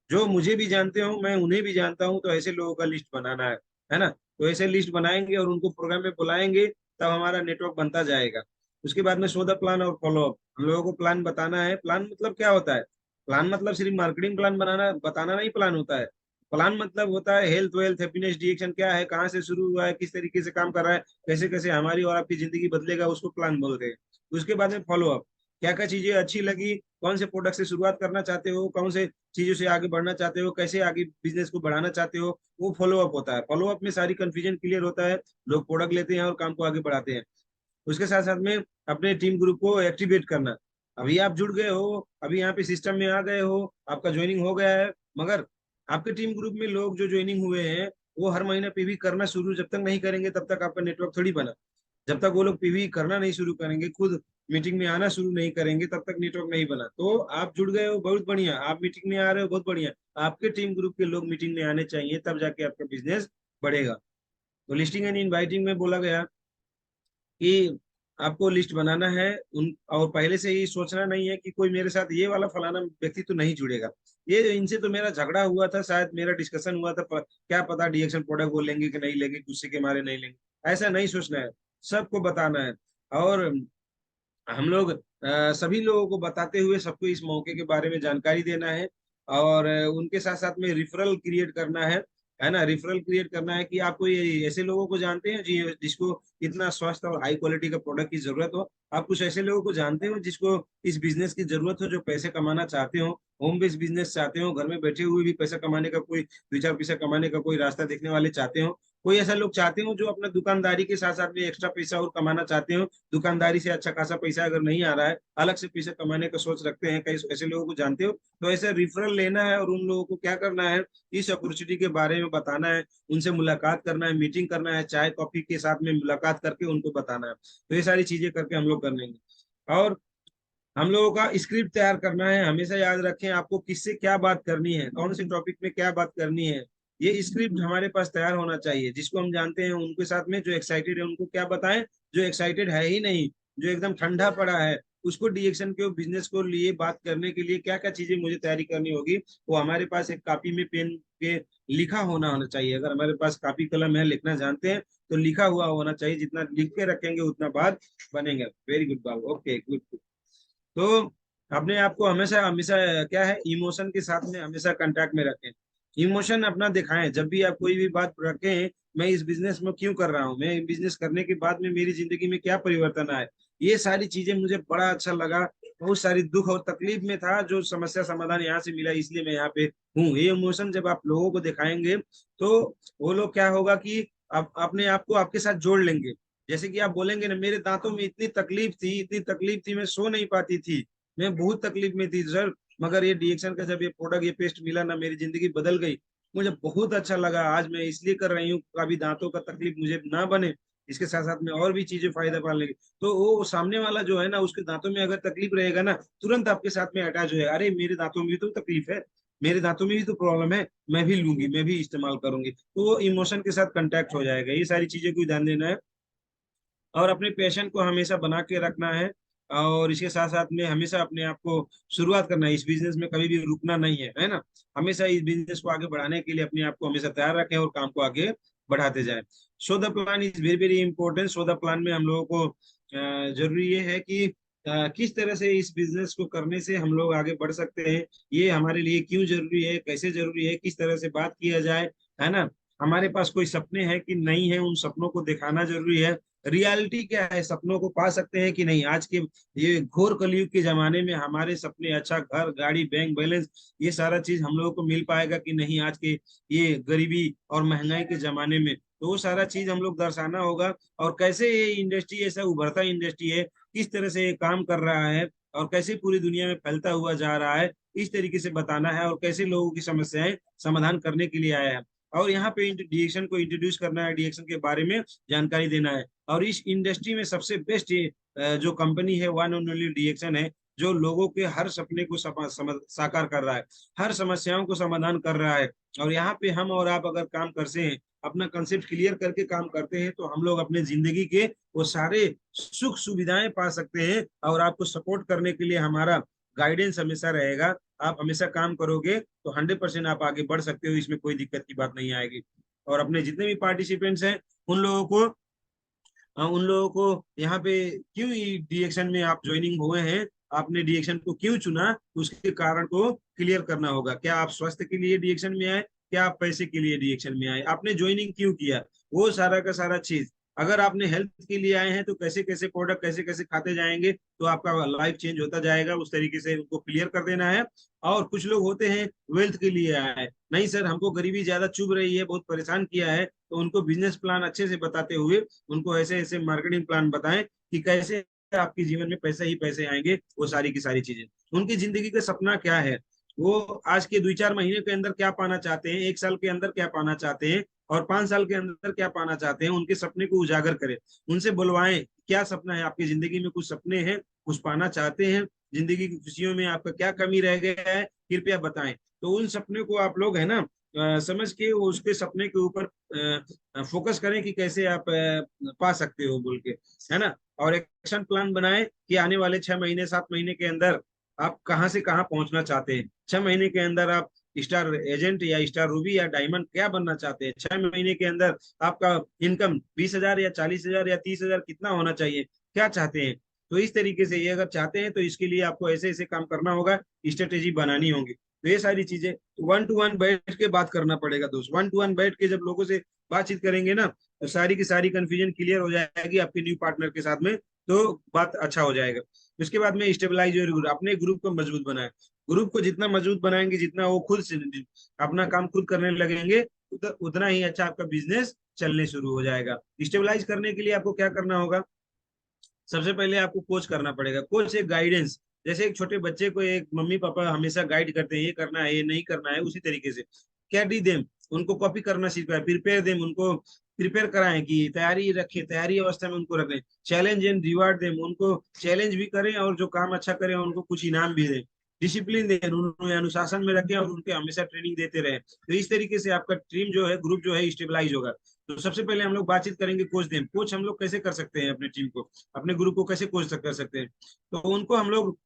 जो मुझे भी जानते हो, मैं उन्हें भी जानता हूँ, तो ऐसे लोगों का लिस्ट बनाना है ना। तो ऐसे लिस्ट बनाएंगे और उनको प्रोग्राम में बुलाएंगे, तब हमारा नेटवर्क बनता जाएगा। उसके बाद में शो द प्लान और फॉलो अप, हम लोगों को प्लान बताना है। प्लान मतलब क्या होता है? प्लान मतलब सिर्फ मार्केटिंग प्लान बनाना बताना नहीं प्लान होता है। प्लान मतलब होता है हेल्थ वेल्थ हैप्पीनेस, डिएक्शन क्या है, कहाँ से शुरू हुआ है, किस तरीके से काम कर रहा है, कैसे कैसे हमारी और आपकी जिंदगी बदलेगा, उसको प्लान बोलते हैं। उसके बाद में फॉलो अप, क्या क्या चीजें अच्छी लगी, कौन से प्रोडक्ट से शुरुआत करना चाहते हो, कौन से चीजों से आगे बढ़ना चाहते हो, कैसे आगे बिजनेस को बढ़ाना चाहते हो, वो फॉलो अप होता है। फॉलो अप में सारी कंफ्यूजन क्लियर होता है, लोग प्रोडक्ट लेते हैं और काम को आगे बढ़ाते हैं। उसके साथ साथ में अपने टीम ग्रुप को एक्टिवेट करना। अभी आप जुड़ गए हो, अभी यहाँ पे सिस्टम में आ गए हो, आपका ज्वाइनिंग हो गया है, मगर आपके टीम ग्रुप में लोग जो ज्वाइनिंग हुए हैं वो हर महीने पीवी करना शुरू जब तक नहीं करेंगे तब तक आपका नेटवर्क थोड़ी बना। जब तक वो लोग पीवी करना नहीं शुरू करेंगे, खुद मीटिंग में आना शुरू नहीं करेंगे, तब तक नेटवर्क नहीं बना। तो आप जुड़ गए हो, बहुत बढ़िया, आप मीटिंग में आ रहे हो, बहुत बढ़िया। आपके टीम ग्रुप के लोग मीटिंग में आने चाहिए, तब जाके आपका बिजनेस बढ़ेगा। तो लिस्टिंग एंड इनवाइटिंग में बोला गया कि आपको लिस्ट बनाना है उन, और पहले से ही सोचना नहीं है कि कोई मेरे साथ ये वाला फलाना व्यक्ति तो नहीं जुड़ेगा, ये इनसे तो मेरा झगड़ा हुआ था, शायद मेरा डिस्कशन हुआ था, क्या पता डिएक्शन प्रोडक्ट वो लेंगे कि नहीं लेंगे, गुस्से के मारे नहीं लेंगे। ऐसा नहीं सोचना है, सबको बताना है। और हम लोग सभी लोगों को बताते हुए सबको इस मौके के बारे में जानकारी देना है। और उनके साथ साथ में रिफरल क्रिएट करना है ना। रिफरल क्रिएट करना है कि आपको ये ऐसे लोगों को जानते हैं जी जिसको इतना स्वस्थ और हाई क्वालिटी का प्रोडक्ट की जरूरत हो। आप कुछ ऐसे लोगों को जानते हो जिसको इस बिजनेस की जरूरत हो, जो पैसे कमाना चाहते हो, होम बेस्ड बिजनेस चाहते हो, घर में बैठे हुए भी पैसा कमाने का कोई, दो चार पैसा कमाने का कोई रास्ता देखने वाले चाहते हो। कोई ऐसा लोग चाहते हो जो अपना दुकानदारी के साथ साथ में एक्स्ट्रा पैसा और कमाना चाहते हो, दुकानदारी से अच्छा खासा पैसा अगर नहीं आ रहा है, अलग से पैसा कमाने का सोच रखते हैं, कई ऐसे लोगों को जानते हो। तो ऐसे रिफरल लेना है और उन लोगों को क्या करना है, इस अपॉर्चुनिटी के बारे में बताना है, उनसे मुलाकात करना है, मीटिंग करना है, चाय कॉफी के साथ में मुलाकात करके उनको बताना है। तो ये सारी चीजें करके हम लोग कर लेंगे। और हम लोगों का स्क्रिप्ट तैयार करना है। हमेशा याद रखें आपको किससे क्या बात करनी है, कौन से टॉपिक में क्या बात करनी है, ये स्क्रिप्ट हमारे पास तैयार होना चाहिए। जिसको हम जानते हैं उनके साथ में, जो एक्साइटेड है उनको क्या बताएं, जो एक्साइटेड है ही नहीं, जो एकदम ठंडा पड़ा है, उसको डिएक्शन के बिजनेस को लिए बात करने के लिए क्या क्या चीजें मुझे तैयारी करनी होगी, वो हमारे पास एक कॉपी में पेन के लिखा होना चाहिए। अगर हमारे पास कॉपी कलम है, लिखना जानते हैं, तो लिखा हुआ होना चाहिए। जितना लिख के रखेंगे उतना बात बनेंगे। वेरी गुड बाबू, ओके गुड। तो अपने आप को हमेशा हमेशा क्या है, इमोशन के साथ में हमेशा कांटेक्ट में रखें। इमोशन अपना दिखाएं जब भी आप कोई भी बात रखें। मैं इस बिजनेस में क्यों कर रहा हूँ, मैं बिजनेस करने के बाद में मेरी जिंदगी में क्या परिवर्तन आए, ये सारी चीजें मुझे बड़ा अच्छा लगा। बहुत सारी दुख और तकलीफ में था, जो समस्या समाधान यहाँ से मिला, इसलिए मैं यहाँ पे हूँ। ये इमोशन जब आप लोगों को दिखाएंगे तो वो लोग क्या होगा कि आप अपने आप को आपके साथ जोड़ लेंगे। जैसे कि आप बोलेंगे ना, मेरे दांतों में इतनी तकलीफ थी, इतनी तकलीफ थी, मैं सो नहीं पाती थी, मैं बहुत तकलीफ में थी सर, मगर ये डिएक्शन का जब ये प्रोडक्ट, ये पेस्ट मिला ना, मेरी जिंदगी बदल गई, मुझे बहुत अच्छा लगा। आज मैं इसलिए कर रही हूँ, कभी दांतों का तकलीफ मुझे ना बने, इसके साथ साथ में और भी चीजें फायदा पा लेंगे। तो वो सामने वाला जो है ना, उसके दांतों में अगर तकलीफ रहेगा ना, तुरंत आपके साथ में अटैच हो, अरे मेरे दांतों में भी तो तकलीफ है, मेरे दांतों में भी तो प्रॉब्लम है, मैं भी लूंगी, मैं भी इस्तेमाल करूंगी। तो वो इमोशन के साथ कंटेक्ट हो जाएगा। ये सारी चीजें को ध्यान देना है। और अपने पैशन को हमेशा बना के रखना है। और इसके साथ साथ में हमेशा अपने आप को शुरुआत करना है, इस बिजनेस में कभी भी रुकना नहीं है ना। हमेशा इस बिजनेस को आगे बढ़ाने के लिए अपने आप को हमेशा तैयार रखें और काम को आगे बढ़ाते जाएं। So the plan is very very important. So the plan में हम लोगों को जरूरी ये है कि किस तरह से इस बिजनेस को करने से हम लोग आगे बढ़ सकते हैं, ये हमारे लिए क्यों जरूरी है, कैसे जरूरी है, किस तरह से बात किया जाए, है ना। हमारे पास कोई सपने हैं कि नहीं है, उन सपनों को दिखाना जरूरी है। रियलिटी क्या है, सपनों को पा सकते हैं कि नहीं। आज के ये घोर कलयुग के जमाने में हमारे सपने, अच्छा घर गाड़ी बैंक बैलेंस, ये सारा चीज हम लोगों को मिल पाएगा कि नहीं आज के ये गरीबी और महंगाई के जमाने में। तो वो सारा चीज हम लोग दर्शाना होगा। और कैसे ये इंडस्ट्री ऐसा उभरता इंडस्ट्री है, किस तरह से ये काम कर रहा है, और कैसे पूरी दुनिया में फैलता हुआ जा रहा है, इस तरीके से बताना है। और कैसे लोगों की समस्याएं समाधान करने के लिए आया है। और यहाँ पे डिएक्शन को इंट्रोड्यूस करना है, डिएक्शन के बारे में जानकारी देना है। और इस इंडस्ट्री में सबसे बेस्ट जो कंपनी है, वन एंड ओनली डिएक्शन है, जो लोगों के हर सपने को साकार कर रहा है, हर समस्याओं को समाधान कर रहा है। और यहाँ पे हम और आप अगर काम करते हैं, अपना कंसेप्ट क्लियर करके काम करते हैं, तो हम लोग अपने जिंदगी के वो सारे सुख सुविधाएं पा सकते हैं। और आपको सपोर्ट करने के लिए हमारा गाइडेंस हमेशा रहेगा। आप हमेशा काम करोगे तो 100% आप आगे बढ़ सकते हो, इसमें कोई दिक्कत की बात नहीं आएगी। और अपने जितने भी पार्टिसिपेंट्स हैं उन लोगों को उन लोगों को यहाँ पे क्यों डिएक्शन में आप ज्वाइनिंग हुए हैं, आपने डिएक्शन को क्यों चुना, उसके कारण को क्लियर करना होगा। क्या आप स्वास्थ्य के लिए डिएक्शन में आए, क्या पैसे के लिए रिएक्शन में आए, आपने ज्वाइनिंग क्यों किया, वो सारा का सारा चीज। अगर आपने हेल्थ के लिए आए हैं तो कैसे कैसे प्रोडक्ट कैसे कैसे खाते जाएंगे तो आपका लाइफ चेंज होता जाएगा, उस तरीके से उनको क्लियर कर देना है। और कुछ लोग होते हैं वेल्थ के लिए आए हैं, नहीं सर हमको गरीबी ज्यादा चुभ रही है, बहुत परेशान किया है, तो उनको बिजनेस प्लान अच्छे से बताते हुए उनको ऐसे ऐसे मार्केटिंग प्लान बताएं कि कैसे आपके जीवन में पैसे ही पैसे आएंगे, वो सारी की सारी चीजें। उनकी जिंदगी का सपना क्या है, वो आज के 2-4 महीने के अंदर क्या पाना चाहते हैं, 1 साल के अंदर क्या पाना चाहते हैं, और 5 साल के अंदर क्या पाना चाहते हैं, उनके सपने को उजागर करें। उनसे बुलवाएं क्या सपना है आपकी जिंदगी में, कुछ सपने हैं, कुछ पाना चाहते हैं, जिंदगी की खुशियों में आपका क्या कमी रह गया है, कृपया बताएं। तो उन सपने को आप लोग है ना समझ के वो उसके सपने के ऊपर फोकस करें कि कैसे आप पा सकते हो बोल के, है ना। और एक्शन प्लान बनाएं कि आने वाले 6 महीने 7 महीने के अंदर आप कहाँ से कहाँ पहुंचना चाहते हैं। 6 महीने के अंदर आप स्टार एजेंट या स्टार रूबी या डायमंड क्या बनना चाहते हैं। 6 महीने के अंदर आपका इनकम 20,000 या 40,000 या 30,000 कितना होना चाहिए, क्या चाहते हैं। तो इस तरीके से ये अगर चाहते हैं तो इसके लिए आपको ऐसे ऐसे काम करना होगा, स्ट्रेटेजी बनानी होगी। तो ये सारी चीजें 1 to 1 बैठ के बात करना पड़ेगा दोस्त। 1 to 1 बैठ के जब लोगों से बातचीत करेंगे ना तो सारी की सारी कंफ्यूजन क्लियर हो जाएगी आपके न्यू पार्टनर के साथ में, तो बात अच्छा हो जाएगा। उसके बाद में स्टेबलाइज और अपने ग्रुप को मजबूत बनाए। ग्रुप को जितना मजबूत बनाएंगे, जितना वो खुद से अपना काम खुद करने लगेंगे, उतना ही अच्छा आपका बिजनेस चलने शुरू हो जाएगा। स्टेबलाइज करने के लिए आपको क्या करना होगा, सबसे पहले आपको कोच करना पड़ेगा। कोच एक गाइडेंस, जैसे एक छोटे बच्चे को एक मम्मी पापा हमेशा गाइड करते हैं, ये करना है ये नहीं करना है, उसी तरीके से कैडी देम, उनको कॉपी करना सिखाए, प्रिपेयर देम, उनको प्रिपेयर कराएं कि तैयारी रखें, तैयारी अवस्था में उनको रखें। चैलेंज एंड रिवार्ड देम, उनको चैलेंज भी करें और जो काम अच्छा करें उनको कुछ इनाम भी दें। डिसिप्लिन दें, उन्हें अनुशासन में रखें और उनके हमेशा ट्रेनिंग देते रहें। तो इस तरीके से आपका टीम जो है, ग्रुप जो है स्टेबलाइज होगा। तो सबसे पहले हम लोग बातचीत करेंगे कोच देम, कोच हम लोग कैसे कर सकते हैं अपने टीम को, अपने ग्रुप को कैसे कोच कर सकते हैं। तो उनको हम लोग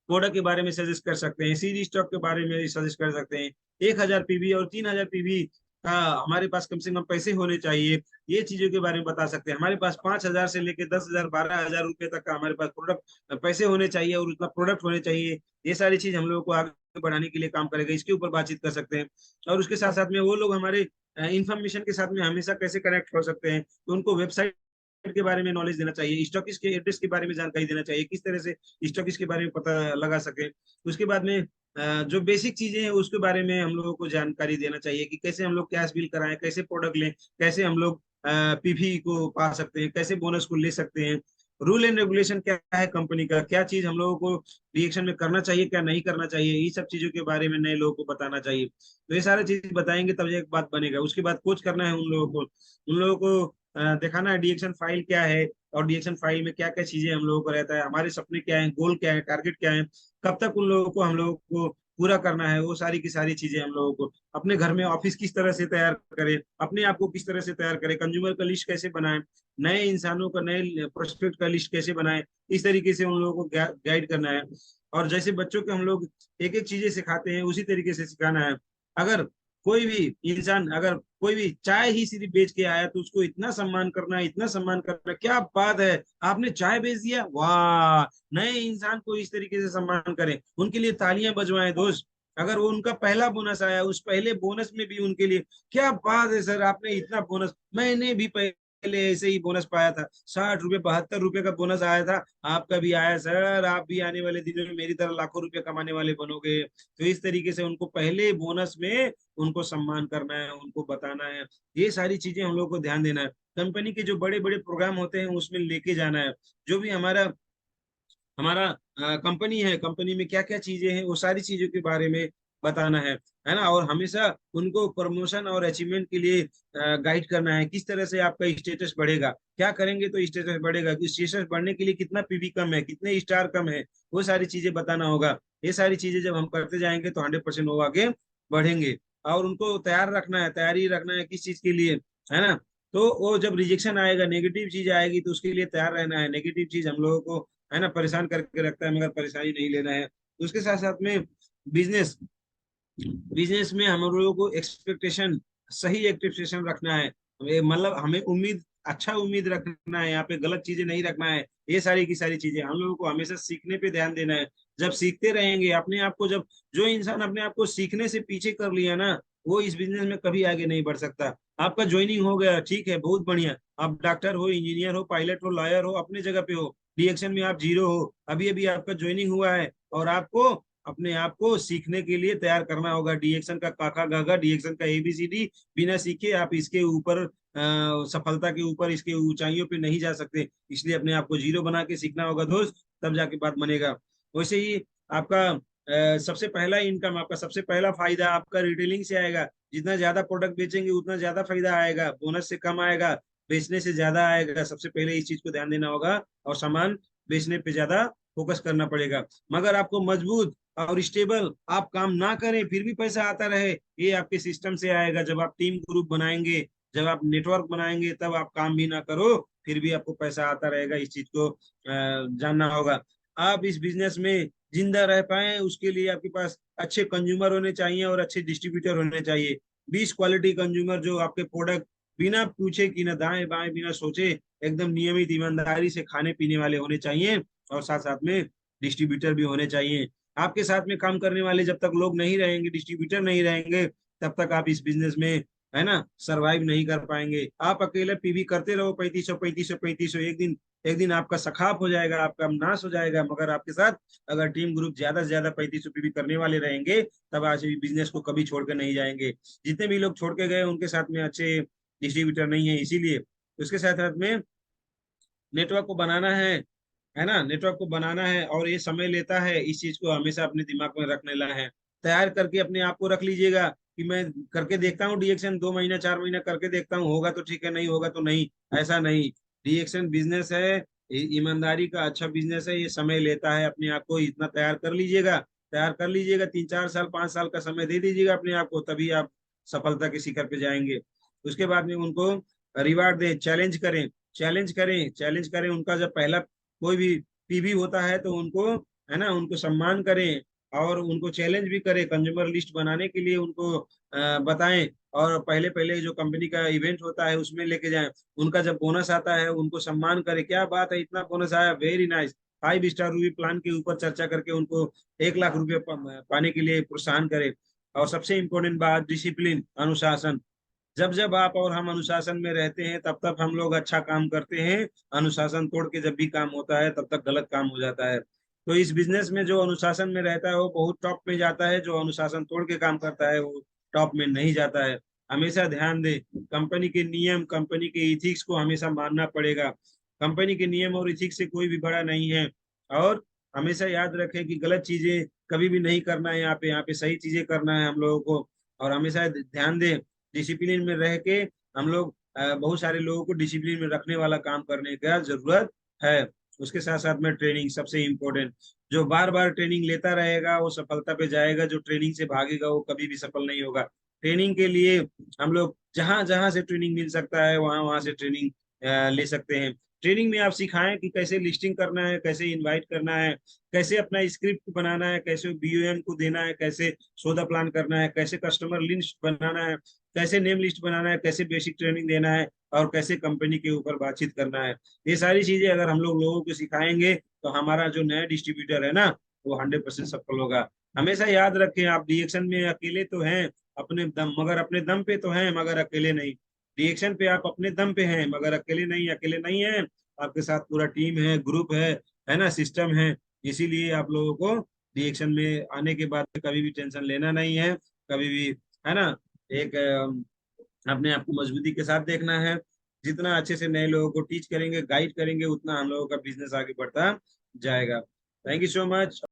प्रोडक्ट के बारे में सजेस्ट कर सकते हैं, सीरी स्टॉक के बारे में सजेस्ट कर सकते हैं, 1,000 पीवी और 3,000 पीवी का हमारे पास कम से कम पैसे होने चाहिए, ये चीजों के बारे में बता सकते हैं। हमारे पास 5,000 से लेकर 10,000 12,000 रुपए तक का हमारे पास प्रोडक्ट पैसे होने चाहिए और उतना प्रोडक्ट होने चाहिए। ये सारी चीज हम लोगों को आगे बढ़ाने के लिए काम करेगा, इसके ऊपर बातचीत कर सकते हैं। और उसके साथ साथ में वो लोग हमारे इंफॉर्मेशन के साथ में हमेशा कैसे कनेक्ट हो सकते हैं, तो उनको वेबसाइट के बारे में नॉलेज देना चाहिए, स्टॉकिस्ट के एड्रेस के बारे में जानकारी देना चाहिए, किस तरह से स्टॉकिस्ट के बारे में पता लगा सके। उसके बाद में जो बेसिक चीजें हैं उसके बारे में हम लोगों को जानकारी देना चाहिए कि कैसे हम लोग कैश बिल कराएं, कैसे प्रोडक्ट लें, कैसे हम लोग पीवी को पा सकते हैं, कैसे बोनस को ले सकते हैं, रूल एंड रेगुलेशन क्या है कंपनी का, क्या चीज हम लोगों को रिएक्शन में करना चाहिए क्या नहीं करना चाहिए, ये सब चीजों के बारे में नए लोगों को बताना चाहिए। तो ये सारी चीज बताएंगे तब एक बात बनेगा। उसके बाद कोच करना है उन लोगों को, उन लोगों को दिखाना है डिएक्शन फाइल क्या है, और डिएक्शन फाइल में क्या क्या चीजें हम लोगों को रहता है, हमारे सपने क्या है, गोल क्या है, टारगेट क्या है, कब तक उन लोगों को हम लोगों को पूरा करना है, वो सारी की सारी चीजें हम लोगों को। अपने घर में ऑफिस किस तरह से तैयार करें, अपने आप को किस तरह से तैयार करें, कंज्यूमर का लिस्ट कैसे बनाएं, नए इंसानों का नए प्रोस्पेक्ट का लिस्ट कैसे बनाएं, इस तरीके से उन लोगों को गाइड करना है। और जैसे बच्चों को हम लोग एक एक चीजें सिखाते हैं उसी तरीके से सिखाना है। अगर कोई भी इंसान, अगर कोई भी चाय ही सिर्फ बेच के आया तो उसको इतना सम्मान करना है, इतना सम्मान करना, क्या बात है आपने चाय बेच दिया, वाह। नए इंसान को इस तरीके से सम्मान करें, उनके लिए तालियां बजवाएं दोस्त। अगर वो उनका पहला बोनस आया, उस पहले बोनस में भी उनके लिए क्या बात है सर आपने इतना बोनस, मैंने भी पहले ऐसे ही बोनस पाया था, 60 रुपए 72 रुपए का बोनस आया था, आपका भी आया सर, आप भी आने वाले दिनों में मेरी तरह लाखों रुपए कमाने वाले बनोगे। तो इस तरीके से उनको पहले बोनस में उनको सम्मान करना है, उनको बताना है, ये सारी चीजें हम लोग को ध्यान देना है। कंपनी के जो बड़े बड़े प्रोग्राम होते हैं उसमें लेके जाना है। जो भी हमारा हमारा कंपनी है, कंपनी में क्या क्या चीजें हैं वो सारी चीजों के बारे में बताना है ना। और हमेशा उनको प्रमोशन और अचीवमेंट के लिए गाइड करना है, किस तरह से आपका स्टेटस बढ़ेगा, क्या करेंगे तो स्टेटस बढ़ेगा, स्टेटस बढ़ने के लिए कितना पीवी कम है, कितने स्टार कम है, वो सारी चीजें बताना होगा। ये सारी चीजें जब हम करते जाएंगे तो 100% वो आगे बढ़ेंगे। और उनको तैयार रखना है, तैयारी रखना है किस चीज के लिए, है ना। तो वो जब रिजेक्शन आएगा, नेगेटिव चीज आएगी तो उसके लिए तैयार रहना है। नेगेटिव चीज हम लोगों को है ना परेशान करके रखता है, मगर परेशानी नहीं लेना है। उसके साथ साथ में बिजनेस बिजनेस में हम लोगों को एक्सपेक्टेशन, सही एक्सपेक्टेशन रखना है। मतलब हमें उम्मीद, अच्छा उम्मीद रखना है, यहाँ पे गलत चीजें नहीं रखना है। ये सारी की सारी चीजें हम लोगों को हमेशा सीखने पे ध्यान देना है। जब सीखते रहेंगे अपने आप को, जब जो इंसान अपने आप को सीखने से पीछे कर लिया ना वो इस बिजनेस में कभी आगे नहीं बढ़ सकता। आपका ज्वाइनिंग हो गया, ठीक है, बहुत बढ़िया, आप डॉक्टर हो, इंजीनियर हो, पायलट हो, लॉयर हो, अपने जगह पे हो, डीएक्शन में आप जीरो हो, अभी अभी आपका ज्वाइनिंग हुआ है, और आपको अपने आप को सीखने के लिए तैयार करना होगा। डीएक्शन का काका गागा, डीएक्शन का एबीसीडी बिना सीखे आप इसके ऊपर सफलता के ऊपर, इसके ऊंचाइयों पे नहीं जा सकते। इसलिए अपने आप को जीरो बना के सीखना होगा दोस्त, तब जाके बात बनेगा। वैसे ही आपका सबसे पहला इनकम, आपका सबसे पहला फायदा आपका रिटेलिंग से आएगा। जितना ज्यादा प्रोडक्ट बेचेंगे उतना ज्यादा फायदा आएगा, बोनस से कम आएगा, बेचने से ज्यादा आएगा। सबसे पहले इस चीज को ध्यान देना होगा, और सामान बेचने पे ज्यादा फोकस करना पड़ेगा। मगर आपको मजबूत और स्टेबल आप काम ना करें फिर भी पैसा आता रहे, ये आपके सिस्टम से आएगा। जब आप टीम ग्रुप बनाएंगे, जब आप नेटवर्क बनाएंगे, तब आप काम भी ना करो फिर भी आपको पैसा आता रहेगा। इस चीज को जानना होगा। आप इस बिजनेस में जिंदा रह पाए उसके लिए आपके पास अच्छे कंज्यूमर होने चाहिए और अच्छे डिस्ट्रीब्यूटर होने चाहिए। 20 क्वालिटी कंज्यूमर जो आपके प्रोडक्ट बिना पूछे कि ना दाएं बाएं बिना सोचे एकदम नियमित ईमानदारी से खाने पीने वाले होने चाहिए, और साथ साथ में डिस्ट्रीब्यूटर भी होने चाहिए। आपके साथ में काम करने वाले जब तक लोग नहीं रहेंगे, डिस्ट्रीब्यूटर नहीं रहेंगे, तब तक आप इस बिजनेस में, है ना, सरवाइव नहीं कर पाएंगे। आप अकेले पीवी करते रहो 3500 एक दिन आपका सखाप हो जाएगा, आपका नाश हो जाएगा। मगर आपके साथ अगर टीम ग्रुप ज्यादा से ज्यादा 3500 पीवी करने वाले रहेंगे, तब आज भी बिजनेस को कभी छोड़ कर नहीं जाएंगे। जितने भी लोग छोड़ के गए उनके साथ में अच्छे डिस्ट्रीब्यूटर नहीं है, इसीलिए उसके साथ साथ में नेटवर्क को बनाना है ना, नेटवर्क को बनाना है, और ये समय लेता है। इस चीज को हमेशा अपने दिमाग में रखने ला है, तैयार करके अपने आप को रख लीजिएगा कि मैं करके देखता हूँ डीएक्शन, 2 महीना 4 महीना करके देखता हूँ, होगा तो ठीक है, नहीं होगा तो नहीं। ऐसा नहीं, डीएक्शन बिजनेस है, ईमानदारी का अच्छा बिजनेस है, ये समय लेता है। अपने आप को इतना तैयार कर लीजिएगा, तैयार कर लीजिएगा, 3 4 साल 5 साल का समय दे दीजिएगा अपने आप को, तभी आप सफलता के शिखर पे जाएंगे। उसके बाद में उनको रिवार्ड दे, चैलेंज करें, चैलेंज करें, चैलेंज करें। उनका जब पहला कोई भी पीवी होता है तो उनको, है ना, उनको सम्मान करें, और उनको चैलेंज भी करें। कंज्यूमर लिस्ट बनाने के लिए उनको बताएं, और पहले पहले जो कंपनी का इवेंट होता है उसमें लेके जाएं। उनका जब बोनस आता है उनको सम्मान करें, क्या बात है इतना बोनस आया, very nice. 5 star Ruby plan के ऊपर चर्चा करके उनको 1 लाख रुपए पाने के लिए प्रोत्साहन करें। और सबसे इम्पोर्टेंट बात, डिसिप्लिन, अनुशासन। जब जब आप और हम अनुशासन में रहते हैं तब तक हम लोग अच्छा काम करते हैं। अनुशासन तोड़ के जब भी काम होता है तब तक गलत काम हो जाता है। तो इस बिजनेस में जो अनुशासन में रहता है वो बहुत टॉप में जाता है, जो अनुशासन तोड़ के काम करता है वो टॉप में नहीं जाता है। हमेशा ध्यान दे, कंपनी के नियम, कंपनी के इथिक्स को हमेशा मानना पड़ेगा। कंपनी के नियम और इथिक्स से कोई भी बड़ा नहीं है। और हमेशा याद रखें कि गलत चीजें कभी भी नहीं करना है, यहाँ पे सही चीजें करना है हम लोगों को। और हमेशा ध्यान दें, डिसिप्लिन में रह के हम लोग बहुत सारे लोगों को डिसिप्लिन में रखने वाला काम करने का जरूरत है। उसके साथ साथ में ट्रेनिंग सबसे इम्पोर्टेंट। जो बार बार ट्रेनिंग लेता रहेगा वो सफलता पे जाएगा, जो ट्रेनिंग से भागेगा वो कभी भी सफल नहीं होगा। ट्रेनिंग के लिए हम लोग जहां जहां से ट्रेनिंग मिल सकता है वहां वहां से ट्रेनिंग ले सकते हैं। ट्रेनिंग में आप सिखाएं कि कैसे लिस्टिंग करना है, कैसे इनवाइट करना है, कैसे अपना स्क्रिप्ट बनाना है, कैसे बीओएम को देना है, कैसे सौदा प्लान करना है, कैसे कस्टमर लिस्ट बनाना है, कैसे नेम लिस्ट बनाना है, कैसे बेसिक ट्रेनिंग देना है, और कैसे कंपनी के ऊपर बातचीत करना है। ये सारी चीजें अगर हम लोग लोगों को सिखाएंगे तो हमारा जो नया डिस्ट्रीब्यूटर है ना, वो 100% सफल होगा। हमेशा याद रखें, आप रिएक्शन में अकेले तो हैं, अपने दम, मगर अपने दम पे तो हैं, मगर अकेले नहीं। रिएक्शन पे आप अपने दम पे हैं मगर अकेले नहीं, अकेले नहीं हैं। आपके साथ पूरा टीम है, ग्रुप है ना, सिस्टम है। इसीलिए आप लोगों को रिएक्शन में आने के बाद कभी भी टेंशन लेना नहीं है, कभी भी, है ना, एक अपने आप को मजबूती के साथ देखना है। जितना अच्छे से नए लोगों को टीच करेंगे, गाइड करेंगे, उतना हम लोगों का बिजनेस आगे बढ़ता जाएगा। Thank you so much.